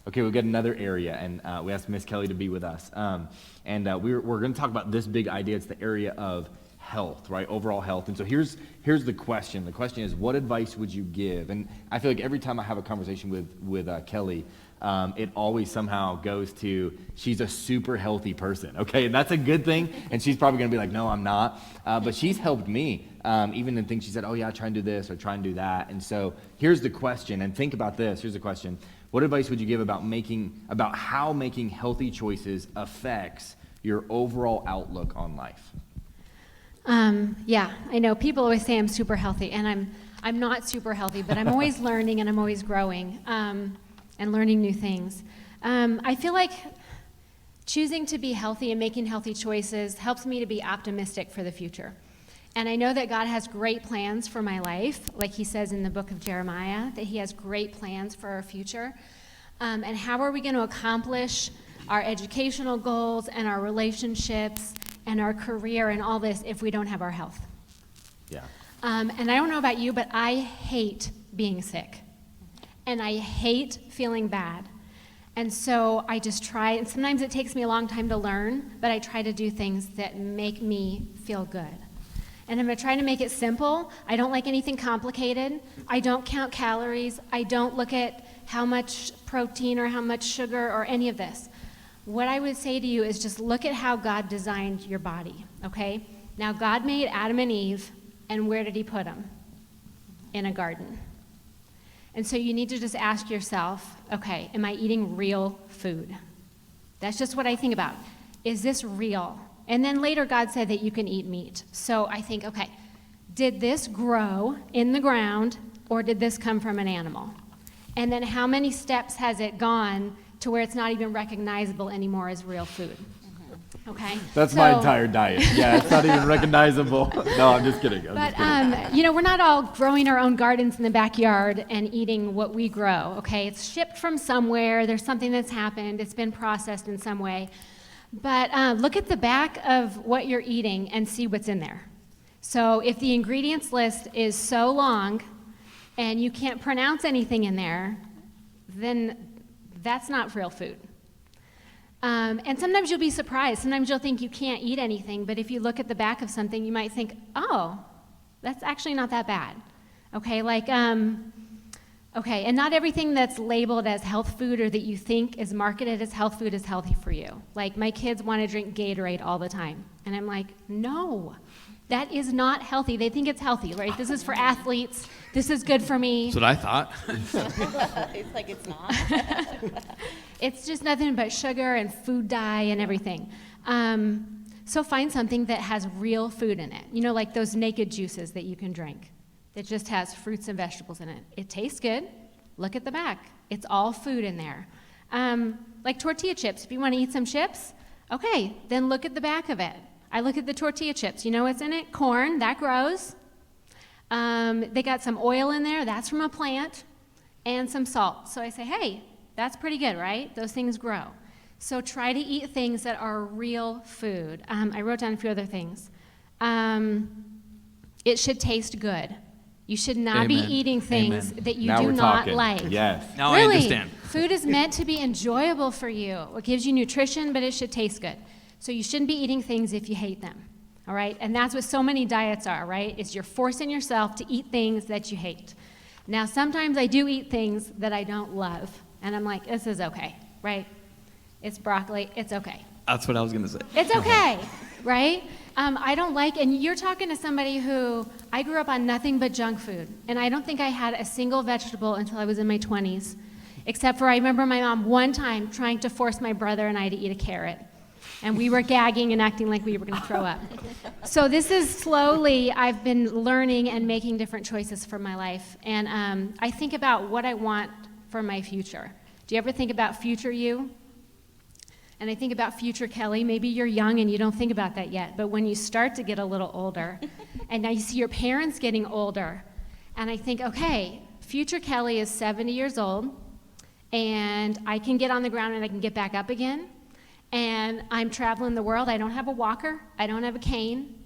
Okay, we've got another area, and we asked Miss Kelly to be with us. We're going to talk about this big idea. It's the area of health, right? Overall health. And so here's the question. The question is, what advice would you give? And I feel like every time I have a conversation with Kelly, it always somehow goes to, she's a super healthy person, okay? And that's a good thing, and she's probably gonna be like, no, I'm not. But she's helped me, even in things she said, oh yeah, try and do this, or try and do that. And so here's the question, and think about this, here's the question. What advice would you give about how making healthy choices affects your overall outlook on life? Yeah, I know people always say I'm super healthy, and I'm not super healthy, but I'm always learning and I'm always growing, and learning new things. I feel like choosing to be healthy and making healthy choices helps me to be optimistic for the future. And I know that God has great plans for my life, like he says in the book of Jeremiah, that he has great plans for our future. And how are we going to accomplish our educational goals and our relationships and our career and all this if we don't have our health? Yeah. And I don't know about you, but I hate being sick. And I hate feeling bad. And so I just try, and sometimes it takes me a long time to learn, but I try to do things that make me feel good. And I'm going to try to make it simple. I don't like anything complicated. I don't count calories. I don't look at how much protein or how much sugar or any of this. What I would say to you is just look at how God designed your body, okay? Now, God made Adam and Eve, and where did he put them? In a garden. And so you need to just ask yourself, okay, am I eating real food? That's just what I think about. Is this real? And then later God said that you can eat meat. So I think, okay, did this grow in the ground or did this come from an animal? And then how many steps has it gone to where it's not even recognizable anymore as real food? Okay? That's my entire diet. Yeah, it's not even recognizable. No, I'm just kidding. We're not all growing our own gardens in the backyard and eating what we grow, okay? It's shipped from somewhere. There's something that's happened. It's been processed in some way. But look at the back of what you're eating and see what's in there. So if the ingredients list is so long and you can't pronounce anything in there, then that's not real food. And sometimes you'll be surprised. Sometimes you'll think you can't eat anything, but if you look at the back of something, you might think, oh, that's actually not that bad. Okay, and not everything that's labeled as health food or that you think is marketed as health food is healthy for you. Like my kids want to drink Gatorade all the time. And I'm like, no, that is not healthy. They think it's healthy, right? This is for athletes. This is good for me. That's what I thought. It's like it's not. It's just nothing but sugar and food dye and everything. So find something that has real food in it. You know, like those naked juices that you can drink. That just has fruits and vegetables in it. It tastes good. Look at the back. It's all food in there. Like tortilla chips. If you want to eat some chips, okay, then look at the back of it. I look at the tortilla chips. You know what's in it? Corn, that grows. They got some oil in there. That's from a plant. And some salt. So I say, hey, that's pretty good, right? Those things grow. So try to eat things that are real food. I wrote down a few other things. It should taste good. You should not be eating things that you do not like. Yes. Now Really, I understand. Food is meant to be enjoyable for you. It gives you nutrition, but it should taste good. So you shouldn't be eating things if you hate them, all right? And that's what so many diets are, right? Is you're forcing yourself to eat things that you hate. Now, sometimes I do eat things that I don't love, and I'm like, this is okay, right? It's broccoli, it's okay. That's what I was going to say. It's okay, right? I don't like, and you're talking to somebody who, I grew up on nothing but junk food, and I don't think I had a single vegetable until I was in my 20s, except for I remember my mom one time trying to force my brother and I to eat a carrot, and we were gagging and acting like we were going to throw up. So this is slowly, I've been learning and making different choices for my life, and I think about what I want for my future. Do you ever think about future you? And I think about future Kelly. Maybe you're young and you don't think about that yet, but when you start to get a little older, and now you see your parents getting older, and I think, okay, future Kelly is 70 years old, and I can get on the ground and I can get back up again, and I'm traveling the world. I don't have a walker. I don't have a cane.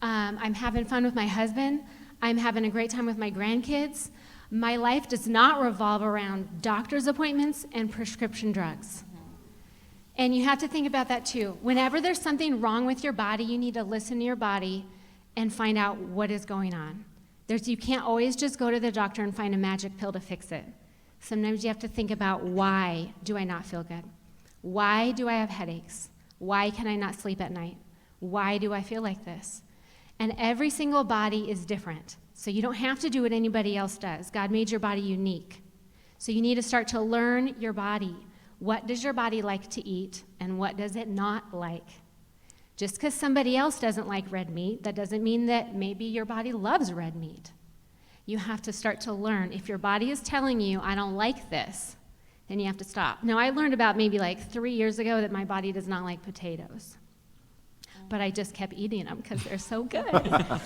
I'm having fun with my husband. I'm having a great time with my grandkids. My life does not revolve around doctor's appointments and prescription drugs. And you have to think about that too. Whenever there's something wrong with your body, you need to listen to your body and find out what is going on. You can't always just go to the doctor and find a magic pill to fix it. Sometimes you have to think about, why do I not feel good? Why do I have headaches? Why can I not sleep at night? Why do I feel like this? And every single body is different. So you don't have to do what anybody else does. God made your body unique. So you need to start to learn your body. What does your body like to eat, and what does it not like? Just because somebody else doesn't like red meat, that doesn't mean that maybe your body loves red meat. You have to start to learn. If your body is telling you, I don't like this, then you have to stop. Now, I learned about maybe like 3 years ago that my body does not like potatoes. But I just kept eating them because they're so good.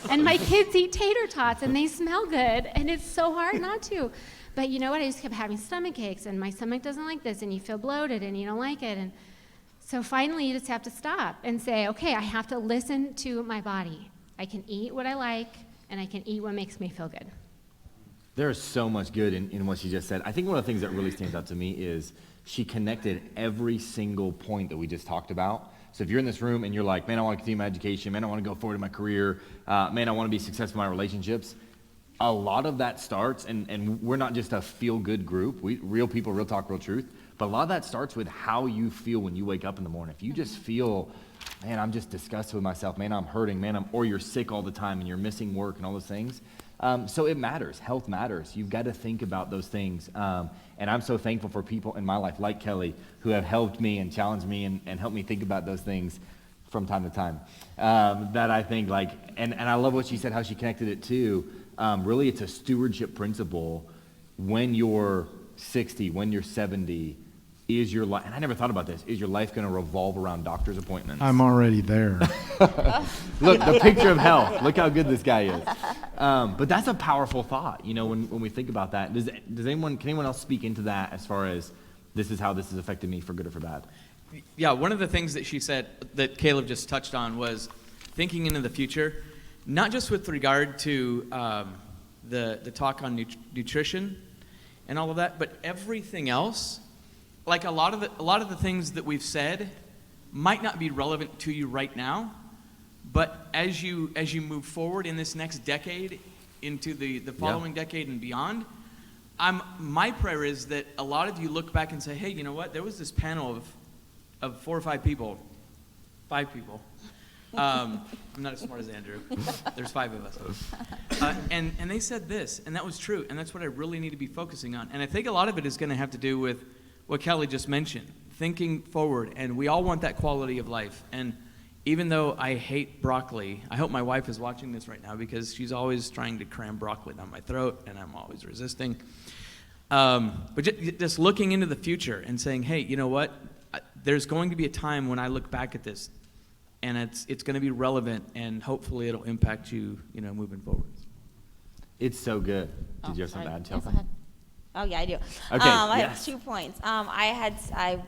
And my kids eat tater tots, and they smell good, and it's so hard not to. But you know what? I just kept having stomach aches, and my stomach doesn't like this, and you feel bloated, and you don't like it. And so finally, you just have to stop and say, okay, I have to listen to my body. I can eat what I like, and I can eat what makes me feel good. There's so much good in what she just said. I think one of the things that really stands out to me is she connected every single point that we just talked about. So if you're in this room and you're like, man, I want to continue my education, man, I want to go forward in my career, man, I want to be successful in my relationships, a lot of that starts, and we're not just a feel-good group, real people, real talk, real truth, but a lot of that starts with how you feel when you wake up in the morning. If you just feel, man, I'm just disgusted with myself, man, I'm hurting, man, or you're sick all the time and you're missing work and all those things, so it matters. Health matters. You've got to think about those things. And I'm so thankful for people in my life like Kelly who have helped me and challenged me and helped me think about those things from time to time. That I think like, and I love what she said, how she connected it to. Really, it's a stewardship principle. When you're 60, when you're 70, is your life, and I never thought about this, is your life going to revolve around doctor's appointments? I'm already there. Look, the picture of health. Look how good this guy is. But that's a powerful thought, you know, when we think about that. Can anyone else speak into that as far as this is how this has affected me for good or for bad? Yeah, one of the things that she said that Caleb just touched on was thinking into the future, not just with regard to the talk on nutrition and all of that, but everything else. Like a lot of the things that we've said might not be relevant to you right now, but as you move forward in this next decade into the following decade and beyond, my prayer is that a lot of you look back and say, hey, you know what? There was this panel of 4 or 5 people. 5 people. I'm not as smart as Andrew. There's 5 of us. And they said this, and that was true, and that's what I really need to be focusing on. And I think a lot of it is going to have to do with what Kelly just mentioned, thinking forward, and we all want that quality of life. And even though I hate broccoli, I hope my wife is watching this right now because she's always trying to cram broccoli down my throat, and I'm always resisting. But just looking into the future and saying, hey, you know what? There's going to be a time when I look back at this, and it's going to be relevant, and hopefully it'll impact you, you know, moving forward. It's so good. Did you have something to add, Chelsea? Oh, yeah, I do. Okay, I yes. have 2 points. I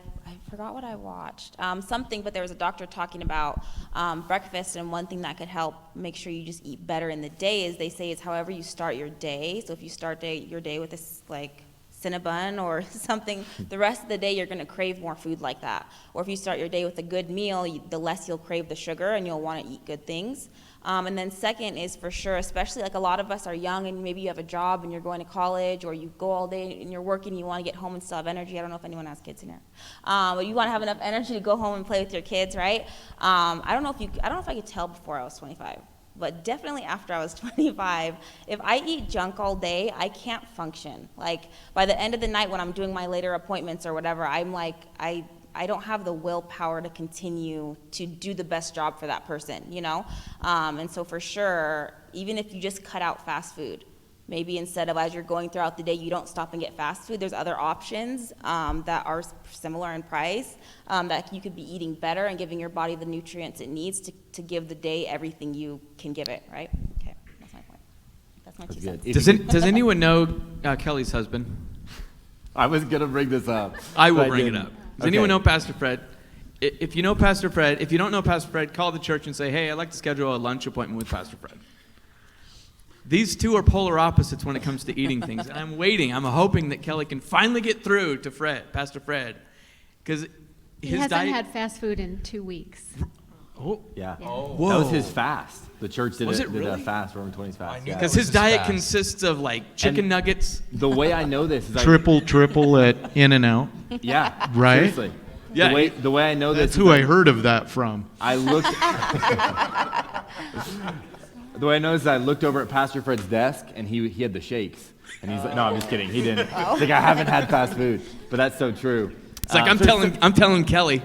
forgot what I watched. Something, but there was a doctor talking about breakfast, and one thing that could help make sure you just eat better in the day is, they say, is however you start your day. So if you start your day with this, like, Cinnabon or something, the rest of the day you're going to crave more food like that. Or if you start your day with a good meal, the less you'll crave the sugar and you'll want to eat good things. And then second is for sure, especially like a lot of us are young and maybe you have a job and you're going to college, or you go all day and you're working and you want to get home and still have energy. I don't know if anyone has kids in here. But you want to have enough energy to go home and play with your kids, right? I don't know if I could tell before I was 25. But definitely after I was 25, if I eat junk all day, I can't function. Like, by the end of the night when I'm doing my later appointments or whatever, I'm like, I don't have the willpower to continue to do the best job for that person, you know? And so for sure, even if you just cut out fast food, maybe instead of as you're going throughout the day, you don't stop and get fast food, there's other options that are similar in price that you could be eating better and giving your body the nutrients it needs to give the day everything you can give it, right? Okay, that's my point. That's my 2 cents. Does anyone know Kelly's husband? I was going to bring this up. I will bring it up. Does anyone know Pastor Fred? If you know Pastor Fred, if you don't know Pastor Fred, call the church and say, hey, I'd like to schedule a lunch appointment with Pastor Fred. These two are polar opposites when it comes to eating things. And I'm hoping that Kelly can finally get through to Pastor Fred. Because he hasn't had fast food in 2 weeks. Oh. Yeah. Oh. That was his fast. The church did, Was did it a really? fast, Roman 20s fast. Yeah. Because That his was diet fast. consists of like chicken And- nuggets. The way I know this is Triple at In-N-Out. Yeah. Right? Seriously. Yeah. The way I know this That's is who I heard of that from. I looked. The way I know is I looked over at Pastor Fred's desk, and he had the shakes, and he's like, "No, I'm just kidding. He didn't." He's like, "I haven't had fast food," but that's so true. It's like So I'm telling Kelly.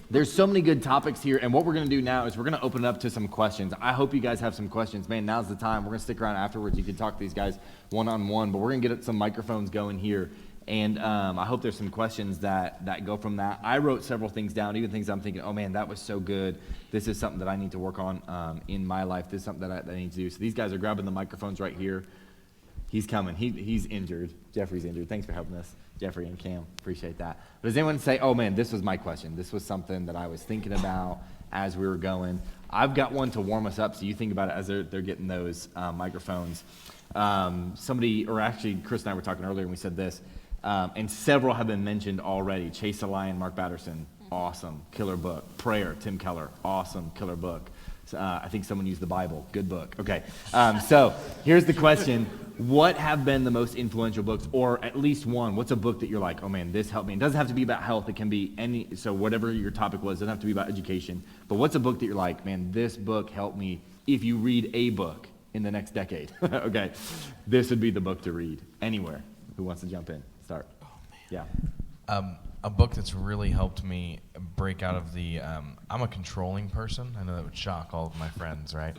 There's so many good topics here, and what we're going to do now is we're going to open it up to some questions. I hope you guys have some questions. Man, now's the time. We're going to stick around afterwards. You can talk to these guys one-on-one, but we're going to get some microphones going here, and I hope there's some questions that go from that. I wrote several things down, even things I'm thinking, oh, man, that was so good. This is something that I need to work on in my life. This is something that I need to do. So these guys are grabbing the microphones right here. He's coming. He's injured. Jeffrey's injured. Thanks for helping us, Jeffrey and Cam. Appreciate that. But does anyone say, oh, man, this was my question. This was something that I was thinking about as we were going. I've got one to warm us up, so you think about it as they're getting those microphones. Somebody, or actually Chris and I were talking earlier, and we said this, and several have been mentioned already. Chase the Lion, Mark Batterson, awesome, killer book. Prayer, Tim Keller, awesome, killer book. I think someone used the Bible, good book. Okay, so here's the question. What have been the most influential books, or at least one? What's a book that you're like, oh man, this helped me? It doesn't have to be about health. It can be any, so whatever your topic was, it doesn't have to be about education. But what's a book that you're like, man, this book helped me if you read a book in the next decade? Okay, this would be the book to read anywhere. Who wants to jump in? Start. Oh, man. Yeah. A book that's really helped me break out of the, I'm a controlling person. I know that would shock all of my friends, right?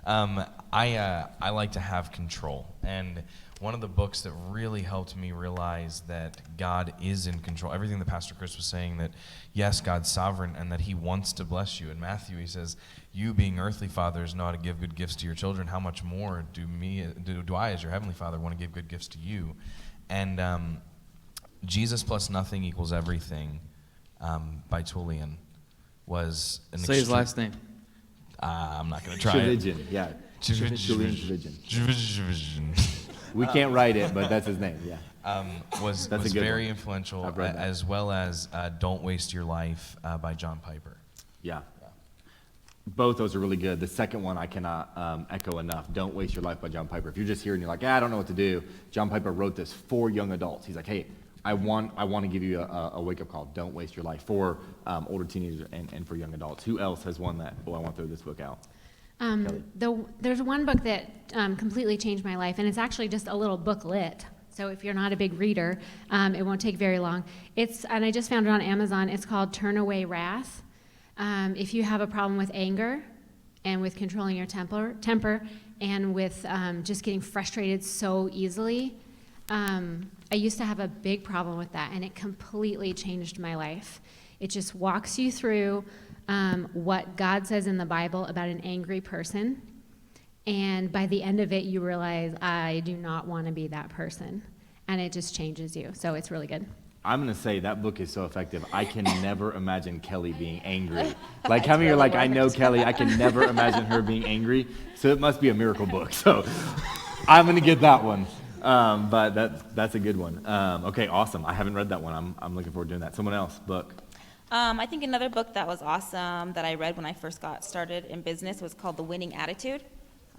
I like to have control. And one of the books that really helped me realize that God is in control, everything that Pastor Chris was saying, that yes, God's sovereign and that he wants to bless you. In Matthew, he says, you being earthly fathers know how to give good gifts to your children. How much more do I, as your heavenly Father, want to give good gifts to you? And Jesus plus nothing equals everything by Tullian was an Say his last name. I'm not going to try Trevigian, yeah. Julian Trevigian. We can't write it, but that's his name, yeah. Was That's a good very one. influential, I've read that. as well as Don't Waste Your Life by John Piper. Yeah. Both those are really good. The second one I cannot echo enough. Don't Waste Your Life by John Piper. If you're just here and you're like, I don't know what to do, John Piper wrote this for young adults. He's like, hey, I want to give you a wake-up call. Don't waste your life for older teenagers and for young adults. Who else has one that, I want to throw this book out? There's one book that completely changed my life, and it's actually just a little booklet. So if you're not a big reader, it won't take very long. And I just found it on Amazon. It's called Turn Away Wrath. If you have a problem with anger and with controlling your temper and with just getting frustrated so easily, I used to have a big problem with that, and it completely changed my life. It just walks you through what God says in the Bible about an angry person, and by the end of it, you realize, I do not want to be that person, and it just changes you. So it's really good. I'm going to say that book is so effective. I can never imagine Kelly being angry. Like, how many are like, I know Kelly, I can never imagine her being angry. So it must be a miracle book. So I'm going to get that one. But that's a good one. Okay, awesome. I haven't read that one. I'm looking forward to doing that. Someone else, book. I think another book that was awesome that I read when I first got started in business was called The Winning Attitude.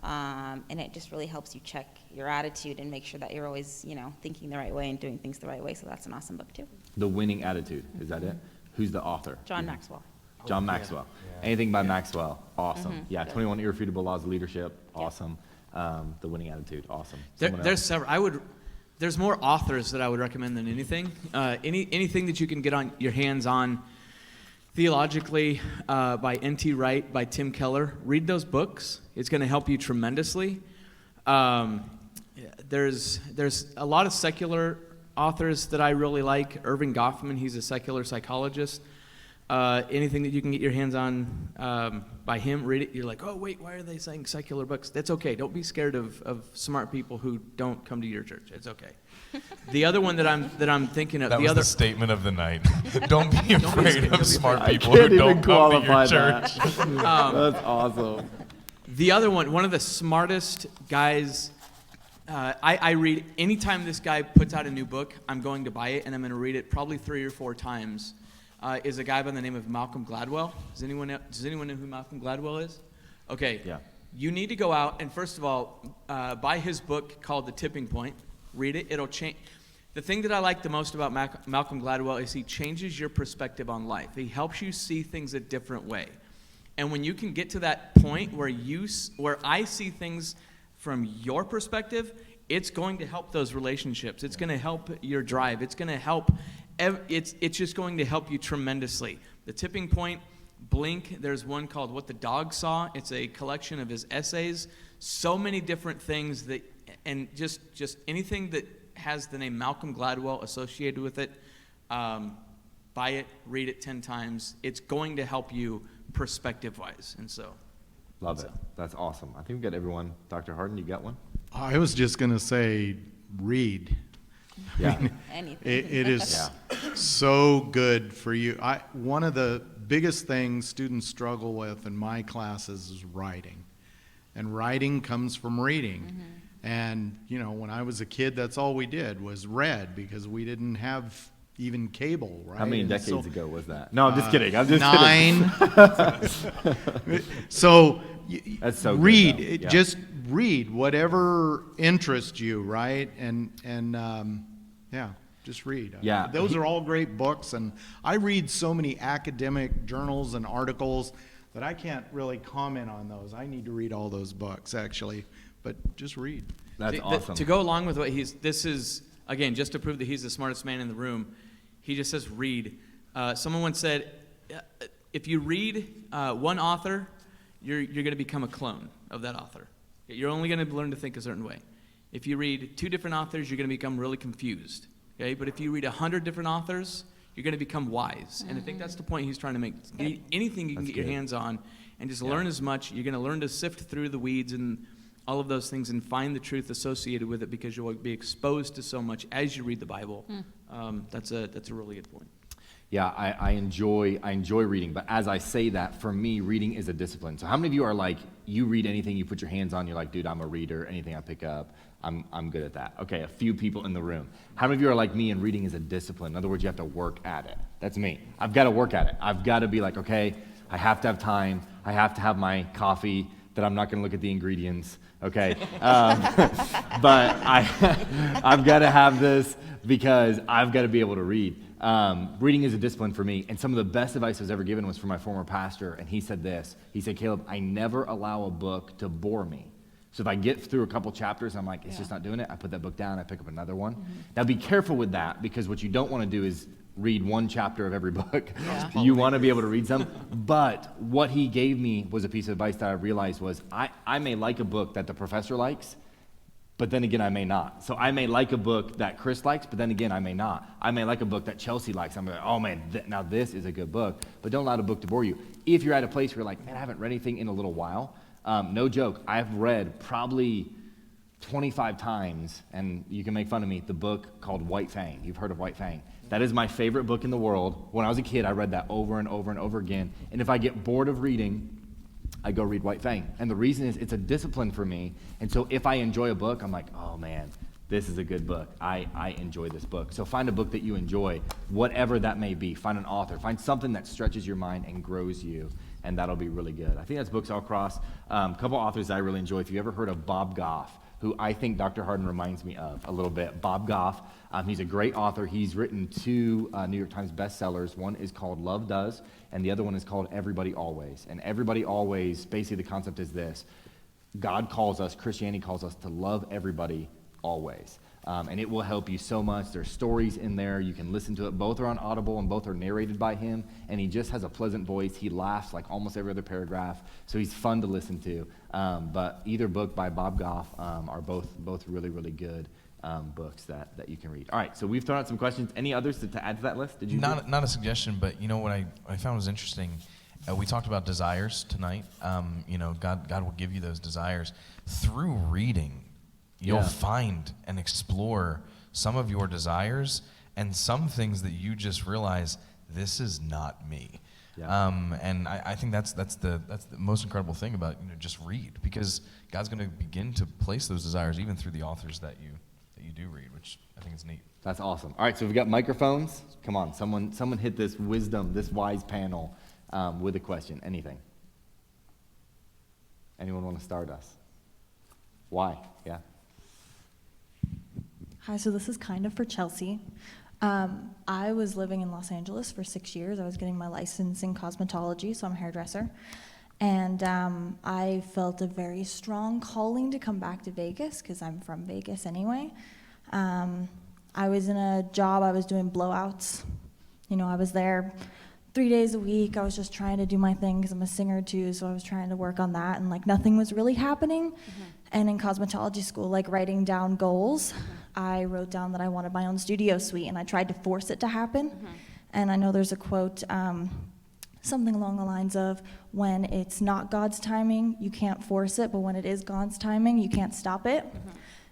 And it just really helps you check your attitude and make sure that you're always, thinking the right way and doing things the right way. So that's an awesome book too. The Winning Attitude. Is that it? Who's the author? John Maxwell. John Maxwell. Yeah. Anything by Maxwell. Awesome. Mm-hmm. Yeah, 21 Irrefutable Laws of Leadership. Awesome. The Winning Attitude. Awesome. There's several. There's more authors that I would recommend than anything. Anything that you can get on your hands on theologically by N.T. Wright, by Tim Keller. Read those books. It's going to help you tremendously. There's a lot of secular authors that I really like. Irving Goffman, he's a secular psychologist. Anything that you can get your hands on by him, read it. You're like, oh, wait, why are they saying secular books? That's okay. Don't be scared of smart people who don't come to your church. It's okay. The other one that I'm thinking of. That was the statement of the night. Don't be afraid of smart people who who don't come to your that. church. That's awesome. The other one of the smartest guys, I read, anytime this guy puts out a new book, I'm going to buy it, and I'm going to read it probably 3 or 4 times is a guy by the name of Malcolm Gladwell. Does anyone know who Malcolm Gladwell is? Okay. Yeah. You need to go out and, first of all, buy his book called The Tipping Point. Read it. It'll change. The thing that I like the most about Malcolm Gladwell is he changes your perspective on life. He helps you see things a different way. And when you can get to that point where I see things from your perspective, it's going to help those relationships. It's going to help your drive. It's going to help. It's just going to help you tremendously. The Tipping Point, Blink. There's one called What the Dog Saw. It's a collection of his essays. So many different things that, and just anything that has the name Malcolm Gladwell associated with it, buy it, read it 10 times. It's going to help you perspective-wise, and so. Love it. That's awesome. I think we got everyone. Dr. Harden, you got one? I was just going to say, read. Yeah. Anything. It is so good for you. One of the biggest things students struggle with in my classes is writing. And writing comes from reading. Mm-hmm. And, when I was a kid, that's all we did was read because we didn't have even cable, right? How many And decades ago was that? No, I'm just kidding. I'm just 9. So, That's so good, read. though. Yeah. Just read whatever interests you, right? And just read. Yeah. Those are all great books, and I read so many academic journals and articles that I can't really comment on those. I need to read all those books, actually, but just read. That's awesome. To go along with what this is, again, just to prove that he's the smartest man in the room, he just says read. Someone once said, if you read one author, you're going to become a clone of that author. You're only going to learn to think a certain way. If you read 2 different authors, you're going to become really confused. Okay? But if you read 100 different authors, you're going to become wise. And I think that's the point he's trying to make. Anything you can get your hands on and just learn as much. You're going to learn to sift through the weeds and all of those things and find the truth associated with it because you'll be exposed to so much as you read the Bible. That's a really good point. Yeah, I enjoy reading, but as I say that, for me, reading is a discipline. So how many of you are like, you read anything you put your hands on, you're like, dude, I'm a reader, anything I pick up, I'm good at that. Okay, a few people in the room. How many of you are like me and reading is a discipline? In other words, you have to work at it. That's me. I've got to work at it. I've got to be like, okay, I have to have time. I have to have my coffee that I'm not going to look at the ingredients. Okay, but I've got to have this because I've got to be able to read. Reading is a discipline for me, and some of the best advice I was ever given was from my former pastor, and he said this. He said, Caleb, I never allow a book to bore me. So if I get through a couple chapters, I'm like, it's just not doing it, I put that book down, I pick up another one. Now be careful with that, because what you don't want to do is read one chapter of every book. You want to be able to read some. But what he gave me was a piece of advice that I realized was I may like a book that the professor likes, but then again, I may not. So I may like a book that Chris likes, but then again, I may not. I may like a book that Chelsea likes. I'm like, oh man, now this is a good book. But don't allow the book to bore you. If you're at a place where you're like, man, I haven't read anything in a little while, no joke, I've read probably 25 times, and you can make fun of me, the book called White Fang. You've heard of White Fang. That is my favorite book in the world. When I was a kid, I read that over and over and over again. And if I get bored of reading, I go read White Fang. And the reason is it's a discipline for me. And so if I enjoy a book, I'm like, oh man, this is a good book. I enjoy this book. So find a book that you enjoy, whatever that may be. Find an author. Find something that stretches your mind and grows you. And that'll be really good. I think that's books all across. A couple authors I really enjoy. If you ever heard of Bob Goff, who I think Dr. Harden reminds me of a little bit. Bob Goff, he's a great author. He's written 2 New York Times bestsellers. One is called Love Does, and the other one is called Everybody Always. And Everybody Always, basically the concept is this. God calls us, Christianity calls us to love everybody always. And it will help you so much. There's stories in there. You can listen to it. Both are on Audible and both are narrated by him. And he just has a pleasant voice. He laughs like almost every other paragraph. So he's fun to listen to. But either book by Bob Goff are both really, really good books that you can read. All right, so we've thrown out some questions. Any others to add to that list? Did you? Not a suggestion, but you know what I found was interesting. We talked about desires tonight. God will give you those desires through reading. You'll find and explore some of your desires and some things that you just realize, this is not me. Yeah. And I think that's the most incredible thing about just read, because God's going to begin to place those desires even through the authors that you do read, which I think is neat. That's awesome. All right, so we've got microphones. Come on, someone hit this wisdom, this wise panel with a question. Anything? Anyone want to start us? Why? Yeah. Hi, so this is kind of for Chelsea. I was living in Los Angeles for 6 years. I was getting my license in cosmetology, so I'm a hairdresser. And I felt a very strong calling to come back to Vegas because I'm from Vegas anyway. I was in a job, I was doing blowouts. You know, I was there 3 days a week. I was just trying to do my thing because I'm a singer too, so I was trying to work on that, and like nothing was really happening. And in cosmetology school, like writing down goals, I wrote down that I wanted my own studio suite, and I tried to force it to happen. And I know there's a quote, something along the lines of, when it's not God's timing, you can't force it, but when it is God's timing, you can't stop it.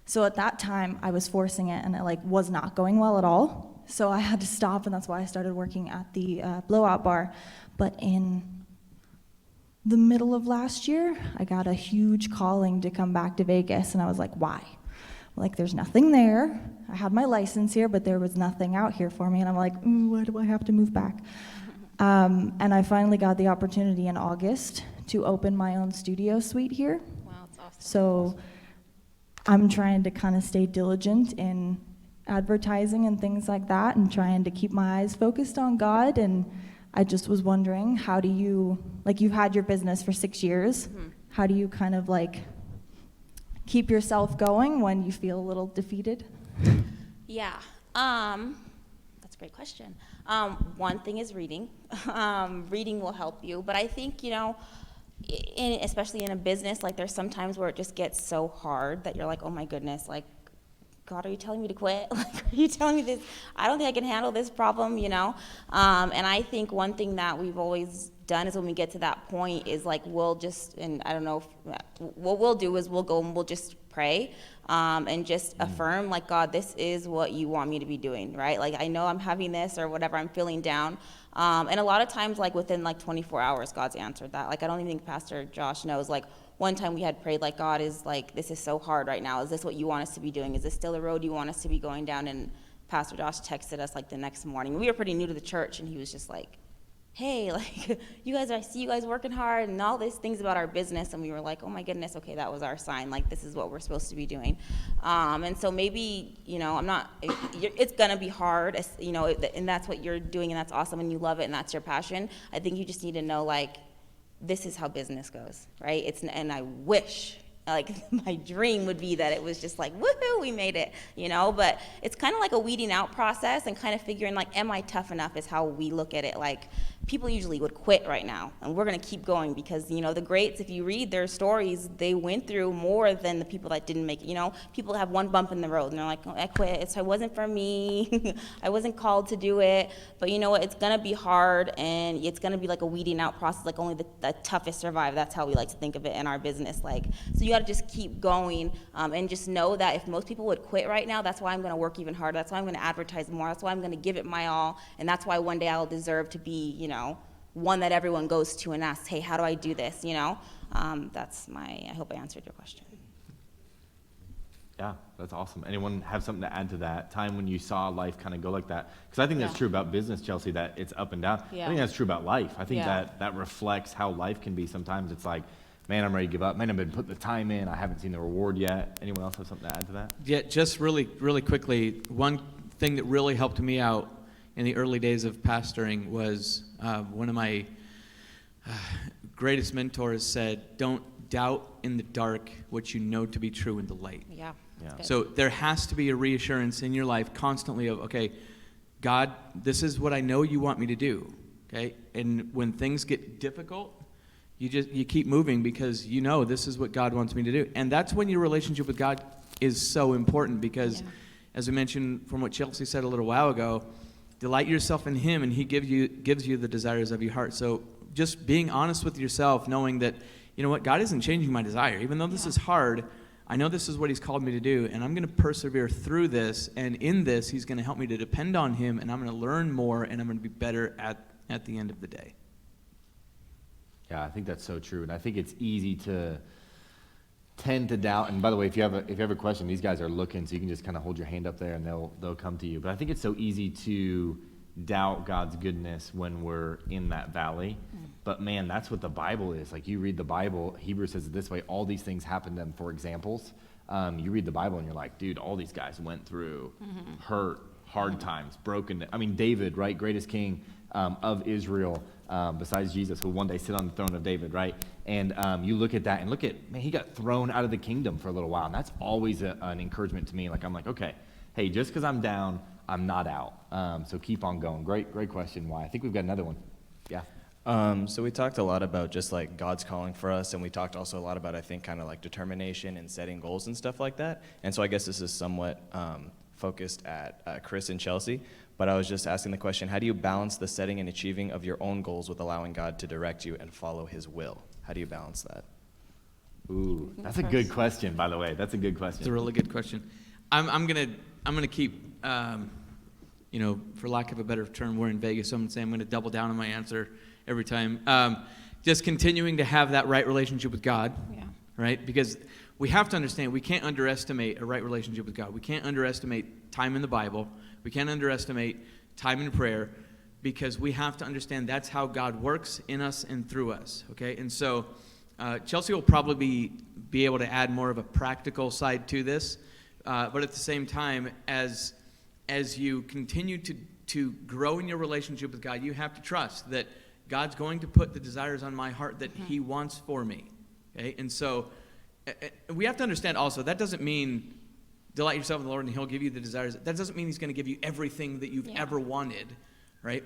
So at that time, I was forcing it, and it like was not going well at all. So I had to stop, and that's why I started working at the blowout bar. But in the middle of last year, I got a huge calling to come back to Vegas, and I was like, why? Like, there's nothing there. I had my license here, but there was nothing out here for me, and I'm like, why do I have to move back? And I finally got the opportunity in August to open my own studio suite here. Wow, that's awesome. So I'm trying to kind of stay diligent in advertising and things like that, and trying to keep my eyes focused on God. And I just was wondering, how do you, like, you've had your business for 6 years, how do you kind of like keep yourself going when you feel a little defeated? Yeah, that's a great question. One thing is reading. Reading will help you, but I think, you know, especially in a business, like there's some times where it just gets so hard that you're like, oh my goodness, like, God, are you telling me to quit? Like, are you telling me this? I don't think I can handle this problem, you know? And I think one thing that we've always done is when we get to that point is like, we'll just, and I don't know, what we'll do is we'll go and we'll just pray and just affirm, like, God, this is what you want me to be doing, right? Like, I know I'm having this or whatever, I'm feeling down. And a lot of times, like, within like 24 hours, God's answered that. Like, I don't even think Pastor Josh knows, like, one time we had prayed, like, God is like, this is so hard right now. Is this what you want us to be doing? Is this still the road you want us to be going down? And Pastor Josh texted us like the next morning. We were pretty new to the church, and he was just like, hey, like, you guys, I see you guys working hard and all these things about our business. And we were like, oh my goodness, okay, that was our sign. Like, this is what we're supposed to be doing. And so maybe, you know, it's going to be hard, you know, and that's what you're doing, and that's awesome, and you love it, and that's your passion. I think you just need to know, like, this is how business goes, right? And I wish, like, my dream would be that it was just like, woohoo, we made it, you know? But it's kind of like a weeding out process and kind of figuring, like, am I tough enough is how we look at it. Like, people usually would quit right now, and we're going to keep going because, you know, the greats, if you read their stories, they went through more than the people that didn't make it. You know, people have one bump in the road, and they're like, oh, I quit. It wasn't for me. I wasn't called to do it. But you know what? It's going to be hard, and it's going to be like a weeding out process, like only the toughest survive. That's how we like to think of it in our business. Like, so you got to just keep going and just know that if most people would quit right now, that's why I'm going to work even harder. That's why I'm going to advertise more. That's why I'm going to give it my all, and that's why one day I'll deserve to be, you know, one that everyone goes to and asks, hey, how do I do this, you know? I hope I answered your question. Yeah, that's awesome. Anyone have something to add to that time when you saw life kind of go like that? Because I think that's true about business, Chelsea, that it's up and down. Yeah. I think that's true about life. I think Yeah. that reflects how life can be. Sometimes it's like, man, I'm ready to give up. Man, I've been putting the time in. I haven't seen the reward yet. Anyone else have something to add to that? Yeah, just really, really quickly, one thing that really helped me out in the early days of pastoring was one of my greatest mentors said, don't doubt in the dark what you know to be true in the light. Yeah. Yeah. So there has to be a reassurance in your life constantly of, okay, God, this is what I know you want me to do, okay? And when things get difficult, you keep moving because you know this is what God wants me to do. And that's when your relationship with God is so important because, as we mentioned from what Chelsea said a little while ago, delight yourself in Him, and He gives you the desires of your heart. So just being honest with yourself, knowing that, you know what, God isn't changing my desire. Even though this is hard, I know this is what He's called me to do, and I'm going to persevere through this. And in this, He's going to help me to depend on Him, and I'm going to learn more, and I'm going to be better at the end of the day. Yeah, I think that's so true. And I think it's easy to tend to doubt. And by the way, if you have a question, these guys are looking, so you can just kind of hold your hand up there and they'll come to you. But I think it's so easy to doubt God's goodness when we're in that valley. But man, that's what the Bible is. Like, you read the Bible, Hebrews says it this way, all these things happen to them for examples. You read the Bible and you're like, dude, all these guys went through hurt, hard times, broken. I mean, David, right, greatest king of Israel, besides Jesus, who one day sit on the throne of David, right? And you look at that and man, he got thrown out of the kingdom for a little while. And that's always an encouragement to me. Like, I'm like, okay, hey, just because I'm down, I'm not out. So keep on going. Great question. Why? I think we've got another one. Yeah. So we talked a lot about just like God's calling for us, and we talked also a lot about, I think, kind of like determination and setting goals and stuff like that. And so I guess this is somewhat focused at Chris and Chelsea, but I was just asking the question, how do you balance the setting and achieving of your own goals with allowing God to direct you and follow his will? How do you balance that? Ooh, that's a good question, by the way. That's a good question. It's a really good question. I'm gonna keep, for lack of a better term, we're in Vegas, so I'm gonna say I'm gonna double down on my answer every time. Just continuing to have that right relationship with God, right? Because we have to understand, we can't underestimate a right relationship with God. We can't underestimate time in the Bible. We can't underestimate time in prayer, because we have to understand that's how God works in us and through us, okay? And so Chelsea will probably be able to add more of a practical side to this, but at the same time, as you continue to grow in your relationship with God, you have to trust that God's going to put the desires on my heart that he wants for me, okay? And so we have to understand also, that doesn't mean delight yourself in the Lord and he'll give you the desires. That doesn't mean he's going to give you everything that you've ever wanted, right?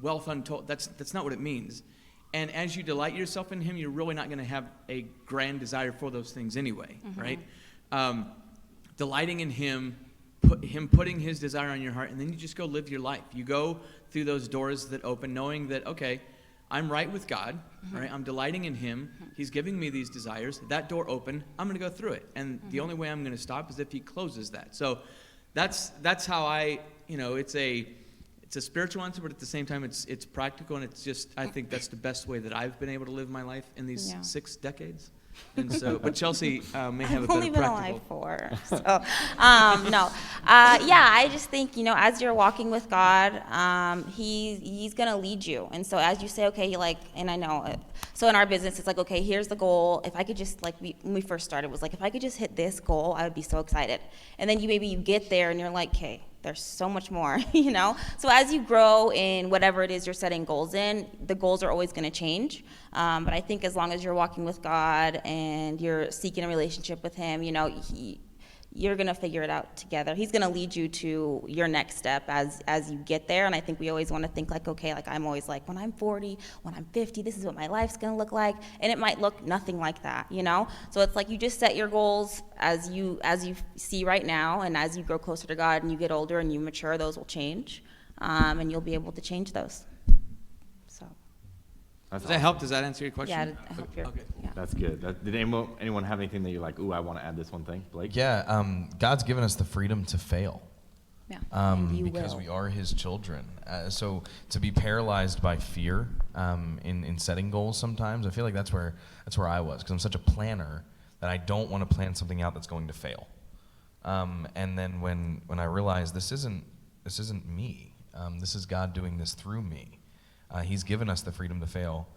Wealth untold, that's not what it means. And as you delight yourself in him, you're really not going to have a grand desire for those things anyway, right? Delighting in him, him putting his desire on your heart, and then you just go live your life. You go through those doors that open, knowing that, okay, I'm right with God, right? I'm delighting in him. He's giving me these desires. That door open, I'm going to go through it. And the only way I'm going to stop is if he closes that. So that's how it's a spiritual answer, but at the same time, it's practical, and it's just, I think that's the best way that I've been able to live my life in these 6 decades. And so, but Chelsea may have a better practical. I've only been alive 4, so no. I just think, as you're walking with God, he's gonna lead you. And so as you say, okay, and I know, so in our business, it's like, okay, here's the goal. If I could just, when we first started, it was like, if I could just hit this goal, I would be so excited. And then you get there and you're like, okay, there's so much more, So as you grow in whatever it is you're setting goals in, the goals are always going to change. But I think as long as you're walking with God and you're seeking a relationship with him, you're going to figure it out together. He's going to lead you to your next step as you get there. And I think we always want to think I'm always like, when I'm 40, when I'm 50, this is what my life's going to look like. And it might look nothing like that, So it's like you just set your goals as you see right now. And as you grow closer to God and you get older and you mature, those will change. And you'll be able to change those. So. Does that help? Does that answer your question? Yeah, it helped your, okay. Yeah. That's good. Did anyone have anything that you're like, ooh, I want to add this one thing, Blake? Yeah, God's given us the freedom to fail. Yeah. Because we are his children. So to be paralyzed by fear in setting goals sometimes, I feel like that's where I was, because I'm such a planner that I don't want to plan something out that's going to fail. And then when I realized this isn't me, this is God doing this through me. He's given us the freedom to fail,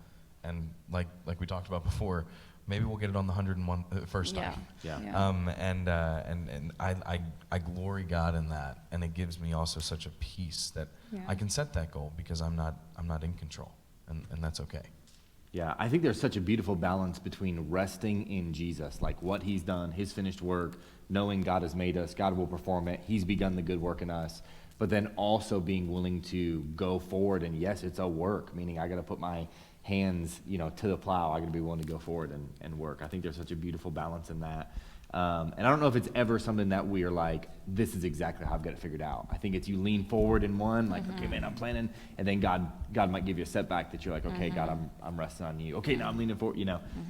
and like we talked about before, maybe we'll get it on the 101st time. And I glory God in that, and it gives me also such a peace that I can set that goal because I'm not in control, and that's okay. Yeah, I think there's such a beautiful balance between resting in Jesus, like what he's done, his finished work, knowing God has made us, God will perform it, he's begun the good work in us, but then also being willing to go forward. And yes, it's a work, meaning I got to put my hands, to the plow. I got to be willing to go forward and work. I think there's such a beautiful balance in that. And I don't know if it's ever something that we are like, this is exactly how I've got it figured out. I think it's you lean forward in one, like, okay, man, I'm planning, and then God might give you a setback that you're like, okay, God, I'm resting on you. Okay, now I'm leaning forward.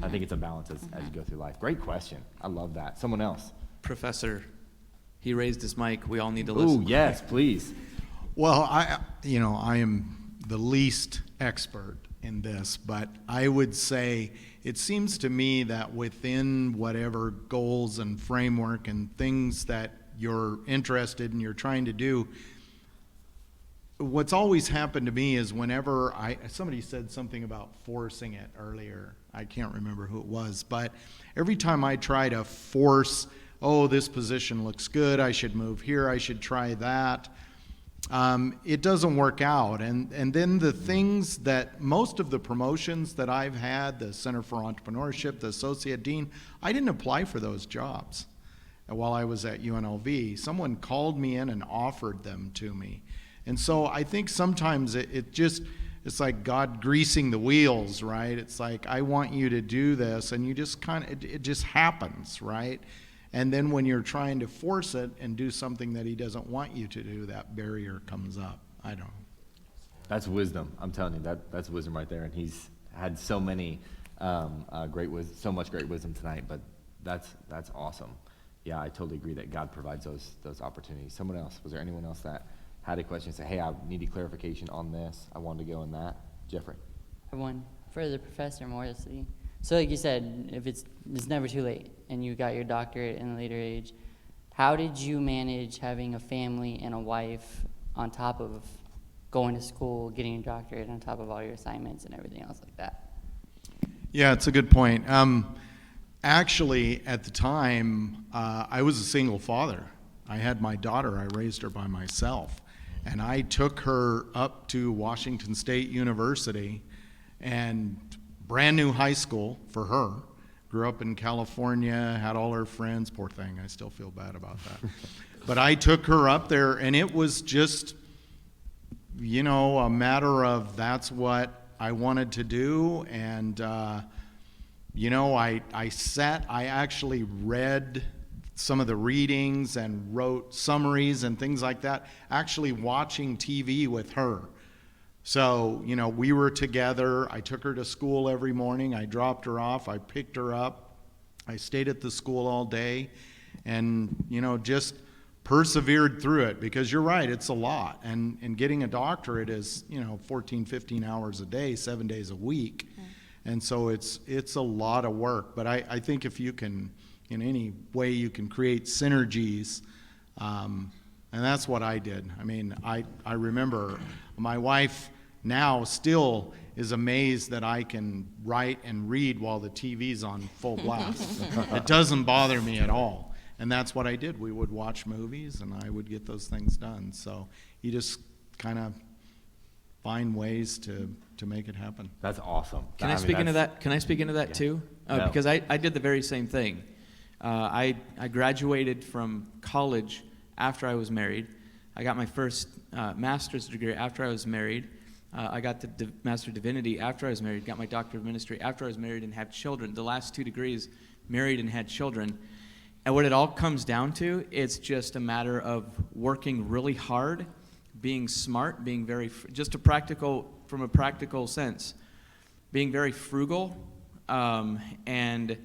I think it's a balance as you go through life. Great question. I love that. Someone else. Professor, he raised his mic. We all need to listen. Oh, yes, please. Well, I am the least expert in this, but I would say it seems to me that within whatever goals and framework and things that you're interested in, you're trying to do, what's always happened to me is whenever somebody said something about forcing it earlier. I can't remember who it was, but every time I try to force, oh, this position looks good, I should move here, I should try that, it doesn't work out. And then the things that, most of the promotions that I've had, the Center for Entrepreneurship, the Associate Dean, I didn't apply for those jobs while I was at UNLV. Someone called me in and offered them to me. And so I think sometimes it's like God greasing the wheels, right? It's like, I want you to do this, and you just it just happens, right? And then when you're trying to force it and do something that he doesn't want you to do, that barrier comes up. I don't know. That's wisdom. I'm telling you, that's wisdom right there. And he's had so many so much great wisdom tonight. But that's awesome. Yeah, I totally agree that God provides those opportunities. Someone else? Was there anyone else that had a question? Say, hey, I needed clarification on this. I wanted to go in that. Jeffrey. I have one for the professor, Morrissey. So like you said, if it's never too late, and you got your doctorate in a later age, how did you manage having a family and a wife on top of going to school, getting a doctorate, on top of all your assignments and everything else like that? Yeah, it's a good point. Actually, at the time, I was a single father. I had my daughter. I raised her by myself. And I took her up to Washington State University, and brand new high school for her. Grew up in California, had all her friends. Poor thing, I still feel bad about that. But I took her up there, and it was just, a matter of that's what I wanted to do. And, I actually read some of the readings and wrote summaries and things like that, actually watching TV with her. So, we were together. I took her to school every morning. I dropped her off. I picked her up. I stayed at the school all day and, just persevered through it, because you're right, it's a lot. And getting a doctorate is, 14, 15 hours a day, 7 days a week. Okay. And so it's a lot of work. But I think if you can, in any way you can create synergies, and that's what I did. I mean, I remember my wife now still is amazed that I can write and read while the TV's on full blast. It doesn't bother me at all. And that's what I did. We would watch movies, and I would get those things done. So you just kind of find ways to make it happen. That's awesome. Can I speak into that? Can I speak into that too? No. Because I did the very same thing. I graduated from college after I was married. I got my first master's degree after I was married. I got the Master of Divinity after I was married. Got my Doctorate of Ministry after I was married and had children. The last 2 degrees, married and had children. And what it all comes down to, it's just a matter of working really hard, being smart, being very, just from a practical sense, being very frugal, and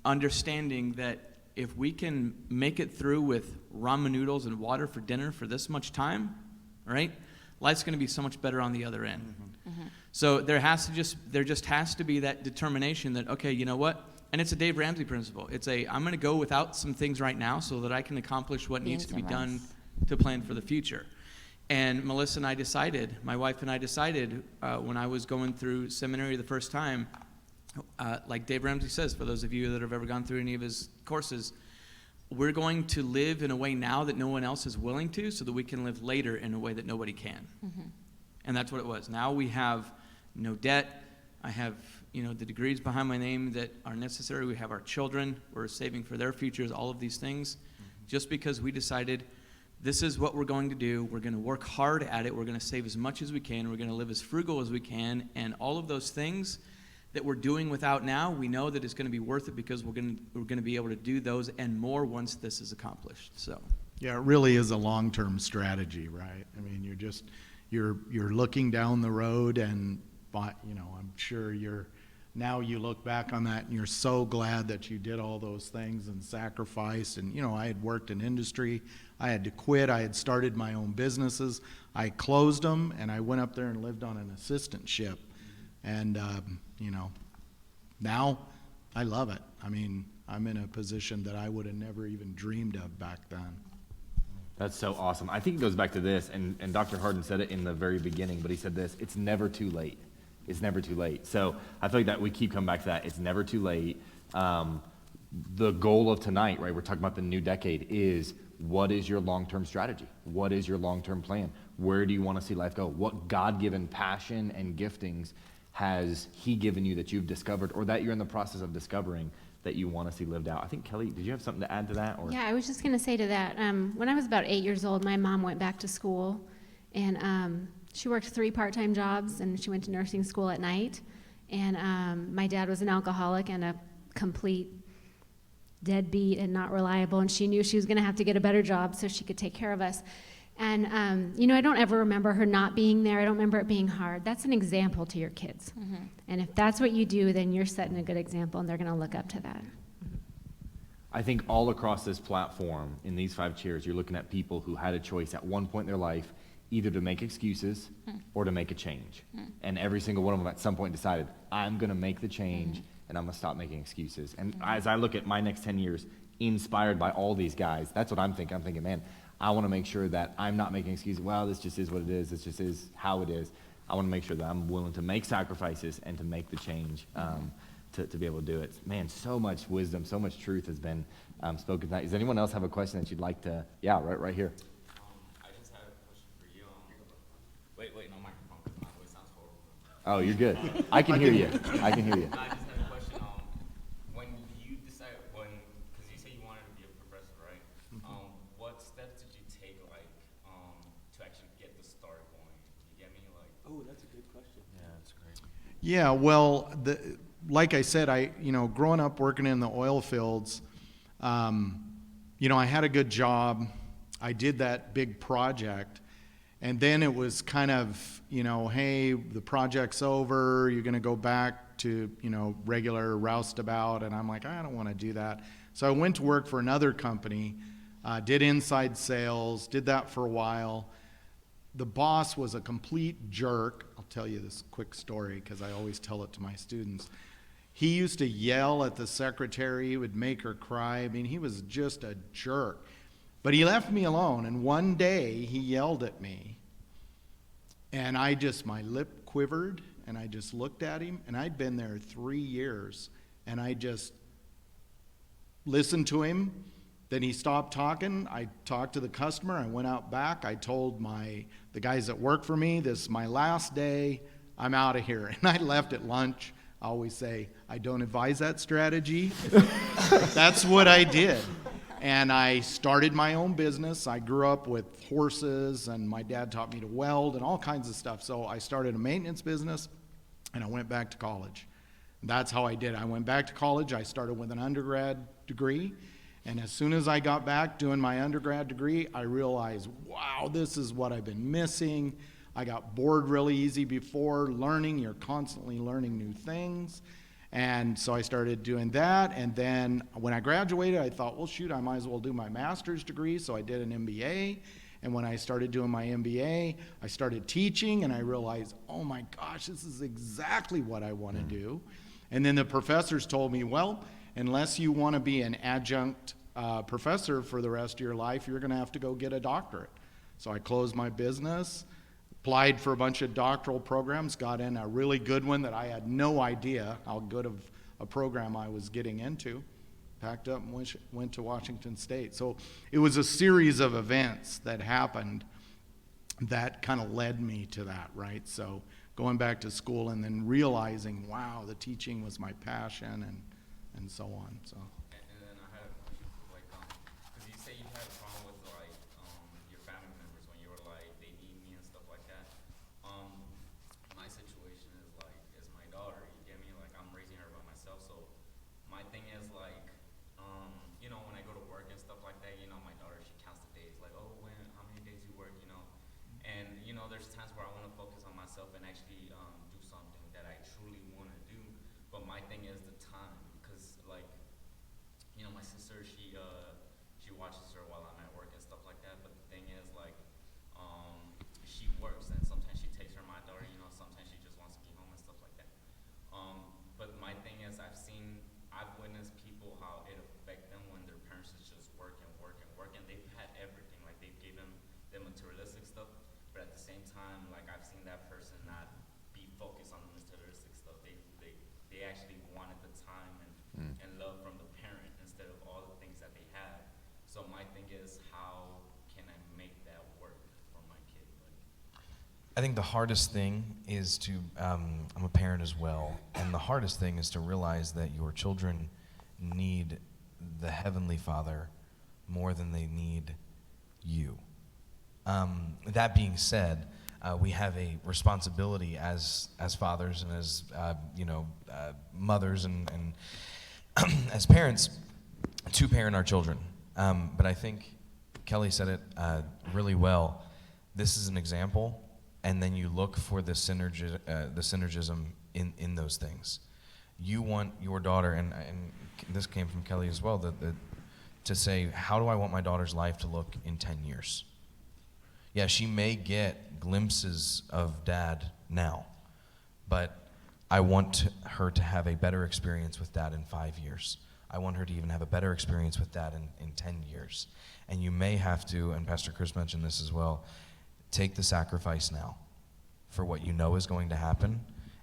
understanding that if we can make it through with ramen noodles and water for dinner for this much time, right, life's going to be so much better on the other end. Mm-hmm. Mm-hmm. So there just has to be that determination that, okay, you know what? And it's a Dave Ramsey principle. I'm going to go without some things right now so that I can accomplish what needs to be done to plan for the future. And Melissa and I decided, my wife and I decided, when I was going through seminary the first time, like Dave Ramsey says, for those of you that have ever gone through any of his courses, we're going to live in a way now that no one else is willing to, so that we can live later in a way that nobody can. Mm-hmm. And that's what it was. Now we have no debt. I have, the degrees behind my name that are necessary. We have our children. We're saving for their futures, all of these things, just because we decided this is what we're going to do. We're going to work hard at it. We're going to save as much as we can. We're going to live as frugal as we can. And all of those things that we're doing without now, we know that it's going to be worth it, because we're going to be able to do those and more once this is accomplished. So yeah, it really is a long-term strategy, right? I mean, you're looking down the road, and I'm sure now you look back on that and you're so glad that you did all those things and sacrificed. And I had worked in industry. I had to quit. I had started my own businesses. I closed them, and I went up there and lived on an assistantship. And Now, I love it. I mean, I'm in a position that I would have never even dreamed of back then. That's so awesome. I think it goes back to this, and Dr. Harden said it in the very beginning, but he said this: it's never too late. It's never too late. So I feel like that we keep coming back to that. It's never too late. The goal of tonight, right, we're talking about the new decade, is what is your long-term strategy? What is your long-term plan? Where do you want to see life go? What God-given passion and giftings has he given you that you've discovered or that you're in the process of discovering that you want to see lived out? I think, Kelly, did you have something to add to that? Or? Yeah, I was just going to say to that, when I was about 8 years old, my mom went back to school, and she worked 3 part-time jobs, and she went to nursing school at night. And my dad was an alcoholic and a complete deadbeat and not reliable, and she knew she was going to have to get a better job so she could take care of us. And, I don't ever remember her not being there. I don't remember it being hard. That's an example to your kids. Mm-hmm. And if that's what you do, then you're setting a good example, and they're going to look up to that. I think all across this platform, in these 5 chairs, you're looking at people who had a choice at one point in their life either to make excuses or to make a change. And every single one of them at some point decided, I'm going to make the change, and I'm going to stop making excuses. And as I look at my next 10 years, inspired by all these guys, that's what I'm thinking. I'm thinking, man, I want to make sure that I'm not making excuses. Well, this just is what it is. This just is how it is. I want to make sure that I'm willing to make sacrifices and to make the change to be able to do it. Man, so much wisdom, so much truth has been spoken tonight. Does anyone else have a question that you'd like to? Yeah, right here. I just had a question for you. Wait, no microphone, because my voice sounds horrible. Oh, you're good. I can hear you. I can hear you. I just had a question. When you decided, because you say you wanted to be a professor, right? What steps did you take, to actually get the start going? You get me? Oh, that's a good question. Yeah, that's great. Yeah, well, like I said, growing up working in the oil fields, I had a good job. I did that big project. And then it was kind of, hey, the project's over. You're going to go back to, regular roustabout. And I'm like, I don't want to do that. So I went to work for another company, did inside sales, did that for a while. The boss was a complete jerk. I'll tell you this quick story because I always tell it to my students. He used to yell at the secretary. He would make her cry. I mean, he was just a jerk. But he left me alone, and one day he yelled at me, and my lip quivered, and I just looked at him, and I'd been there 3 years, and I just listened to him. Then he stopped talking. I talked to the customer. I went out back. I told the guys that work for me, this is my last day. I'm out of here. And I left at lunch. I always say, I don't advise that strategy. That's what I did. And I started my own business. I grew up with horses, and my dad taught me to weld and all kinds of stuff. So I started a maintenance business, and I went back to college. That's how I did it. I went back to college. I started with an undergrad degree. And as soon as I got back doing my undergrad degree, I realized, wow, this is what I've been missing. I got bored really easy before learning. You're constantly learning new things. And so I started doing that. And then when I graduated, I thought, well, shoot, I might as well do my master's degree. So I did an MBA. And when I started doing my MBA, I started teaching, and I realized, oh my gosh, this is exactly what I want to do. And then the professors told me, well, unless you want to be an adjunct professor for the rest of your life, you're going to have to go get a doctorate. So I closed my business, applied for a bunch of doctoral programs, got in a really good one that I had no idea how good of a program I was getting into, packed up and went to Washington State. So it was a series of events that happened that kind of led me to that, right? So going back to school and then realizing, wow, the teaching was my passion and so on. So. And then I had a question for because you say you had a problem with your family members when you were they need me and stuff like that. My situation is my daughter. You get me? I'm raising her by myself. So my thing is when I go to work and stuff like that, my daughter, she counts the days. How many days you work? And there's times where I want to focus on myself and actually do something that I truly want to do. But my thing is the time, because my sister, she watches her while I'm at work and stuff like that. But the thing is she works, and sometimes she takes her my daughter. Sometimes she just wants to be home and stuff like that. But my thing is is I've witnessed people how it affect them when their parents is just work and work and work, and they've had everything, like they've given them materialistic stuff, but at the same time, like I've seen that person not be focused on the materialistic stuff. They actually wanted the time and love from the parent instead of all the things that they have. So my thing is, how can I make that work for my kid? I think the hardest thing is to, I'm a parent as well, and the hardest thing is to realize that your children need the Heavenly Father more than they need you. That being said, we have a responsibility as fathers and as mothers and as parents to parent our children. But I think Kelly said it really well. This is an example, and then you look for the synergism in those things. You want your daughter, and this came from Kelly as well, to say, how do I want my daughter's life to look in 10 years? Yeah, she may get glimpses of dad now, but I want her to have a better experience with dad in 5 years. I want her to even have a better experience with dad in 10 years. And you may have to, and Pastor Chris mentioned this as well, take the sacrifice now for what you know is going to happen.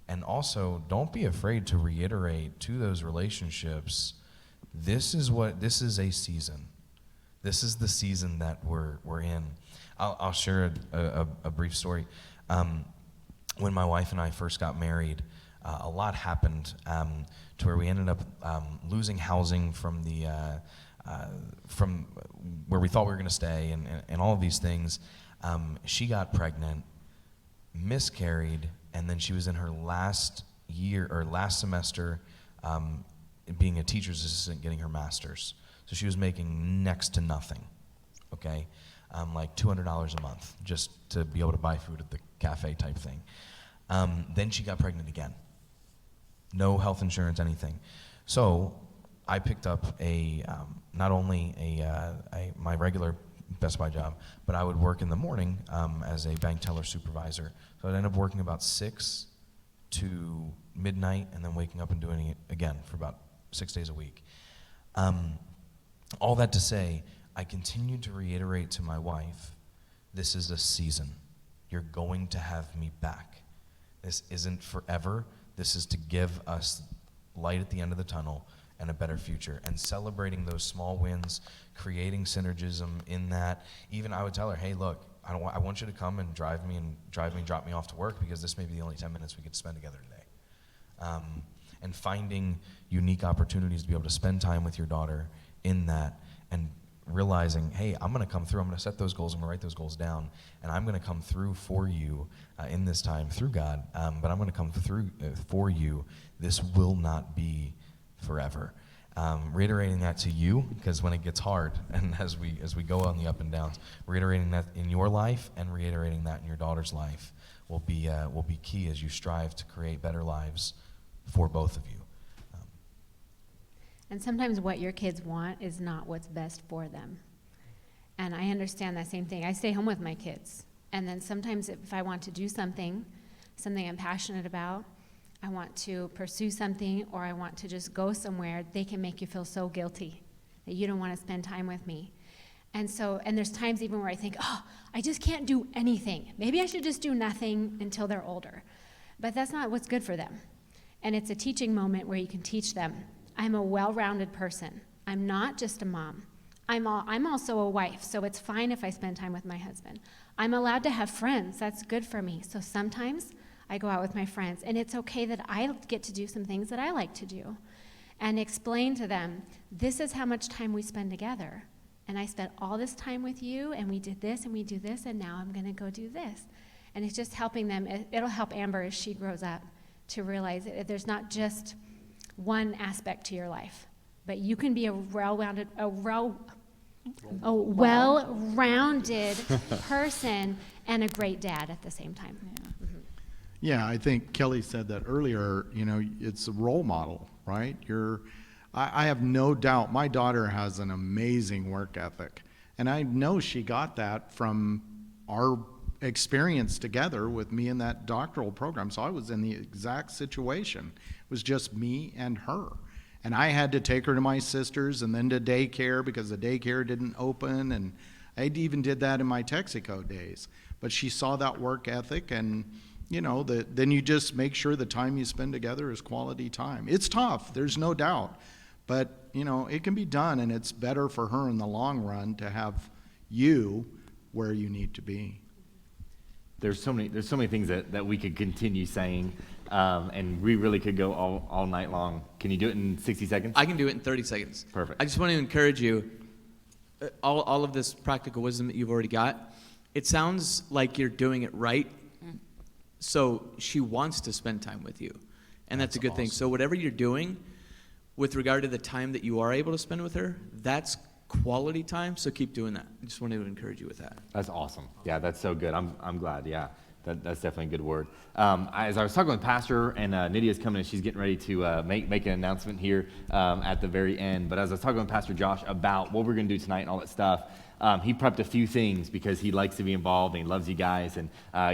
And also, don't be afraid to reiterate to those relationships, this is a season. This is the season that we're in. I'll share a brief story. When my wife and I first got married, a lot happened to where we ended up losing housing from where we thought we were going to stay, and all of these things. She got pregnant, miscarried, and then she was in her last semester being a teacher's assistant, getting her master's. So she was making next to nothing, okay? Like $200 a month just to be able to buy food at the cafe type thing. Then she got pregnant again. No health insurance, anything. So I picked up not only my regular Best Buy job, but I would work in the morning as a bank teller supervisor. So I'd end up working about 6 to midnight and then waking up and doing it again for about 6 days a week. All that to say, I continued to reiterate to my wife, this is a season. You're going to have me back. This isn't forever. This is to give us light at the end of the tunnel and a better future. And celebrating those small wins, creating synergism in that. Even I would tell her, hey, look, I want you to come and drop me off to work, because this may be the only 10 minutes we get to spend together today. And finding unique opportunities to be able to spend time with your daughter in that, and realizing, hey, I'm going to come through. I'm going to set those goals. I'm going to write those goals down, and I'm going to come through for you in this time through God. But I'm going to come through for you. This will not be forever. Reiterating that to you, because when it gets hard, and as we go on the up and downs, reiterating that in your life and reiterating that in your daughter's life will be key as you strive to create better lives for both of you. And sometimes what your kids want is not what's best for them. And I understand that same thing. I stay home with my kids. And then sometimes if I want to do something I'm passionate about, I want to pursue something, or I want to just go somewhere, they can make you feel so guilty that you don't want to spend time with me. And there's times even where I think, I just can't do anything. Maybe I should just do nothing until they're older. But that's not what's good for them. And it's a teaching moment where you can teach them, I'm a well-rounded person. I'm not just a mom. I'm also a wife, so it's fine if I spend time with my husband. I'm allowed to have friends. That's good for me. So sometimes I go out with my friends, and it's okay that I get to do some things that I like to do, and explain to them, this is how much time we spend together. And I spent all this time with you, and we did this, and we do this, and now I'm going to go do this. And it's just helping them. It'll help Amber as she grows up to realize that there's not just one aspect to your life, but you can be a well-rounded person and a great dad at the same time. Yeah. Yeah, I think Kelly said that earlier. It's a role model, right? I have no doubt my daughter has an amazing work ethic, and I know she got that from our experience together with me in that doctoral program. So I was in the exact situation. It was just me and her. And I had to take her to my sister's and then to daycare because the daycare didn't open. And I even did that in my Texaco days. But she saw that work ethic, and then you just make sure the time you spend together is quality time. It's tough, there's no doubt. But, it can be done, and it's better for her in the long run to have you where you need to be. There's so many things that we could continue saying, and we really could go all night long. Can you do it in 60 seconds? I can do it in 30 seconds. Perfect. I just want to encourage you, all of this practical wisdom that you've already got, it sounds like you're doing it right. So she wants to spend time with you, and that's a good thing. So whatever you're doing with regard to the time that you are able to spend with her, that's quality time, so keep doing that. I just wanted to encourage you with that. That's awesome. Yeah, that's so good. I'm glad. Yeah, that's definitely a good word. As I was talking with Pastor, and Nydia's coming in, she's getting ready to make an announcement here at the very end. But as I was talking with Pastor Josh about what we're going to do tonight and all that stuff, he prepped a few things because he likes to be involved and he loves you guys. And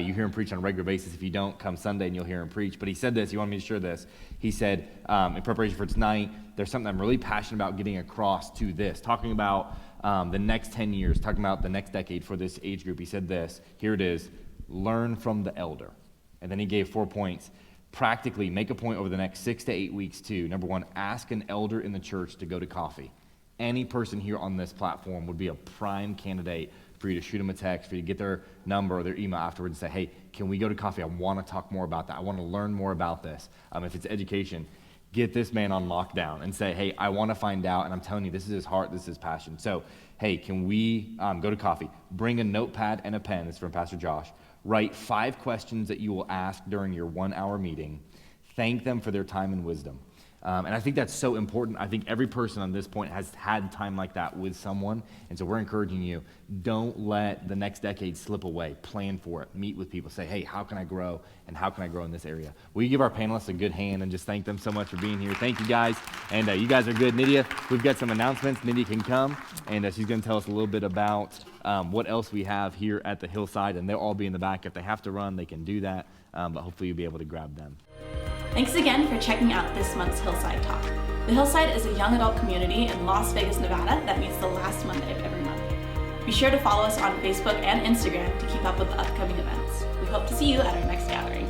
you hear him preach on a regular basis. If you don't, come Sunday and you'll hear him preach. But he said this, he wanted me to share this. He said, in preparation for tonight, there's something I'm really passionate about getting across to this, talking about the next 10 years, talking about the next decade for this age group. He said this, here it is, learn from the elder. And then he gave 4 points. Practically, make a point over the next 6 to 8 weeks to, number one, ask an elder in the church to go to coffee. Any person here on this platform would be a prime candidate for you to shoot them a text, for you to get their number or their email afterwards and say, hey, can we go to coffee? I want to talk more about that. I want to learn more about this. If it's education, get this man on lockdown and say, hey, I want to find out, and I'm telling you, this is his heart, this is his passion. So, hey, can we go to coffee? Bring a notepad and a pen. This is from Pastor Josh. Write 5 questions that you will ask during your 1-hour meeting. Thank them for their time and wisdom. And I think that's so important. I think every person on this point has had time like that with someone. And so we're encouraging you, don't let the next decade slip away. Plan for it. Meet with people. Say, hey, how can I grow? And how can I grow in this area? Will you give our panelists a good hand and just thank them so much for being here? Thank you, guys. And you guys are good. Nydia, we've got some announcements. Nydia can come, and she's going to tell us a little bit about what else we have here at the Hillside. And they'll all be in the back. If they have to run, they can do that. But hopefully you'll be able to grab them. Thanks again for checking out this month's Hillside Talk. The Hillside is a young adult community in Las Vegas, Nevada that meets the last Monday of every month. Be sure to follow us on Facebook and Instagram to keep up with the upcoming events. We hope to see you at our next gathering.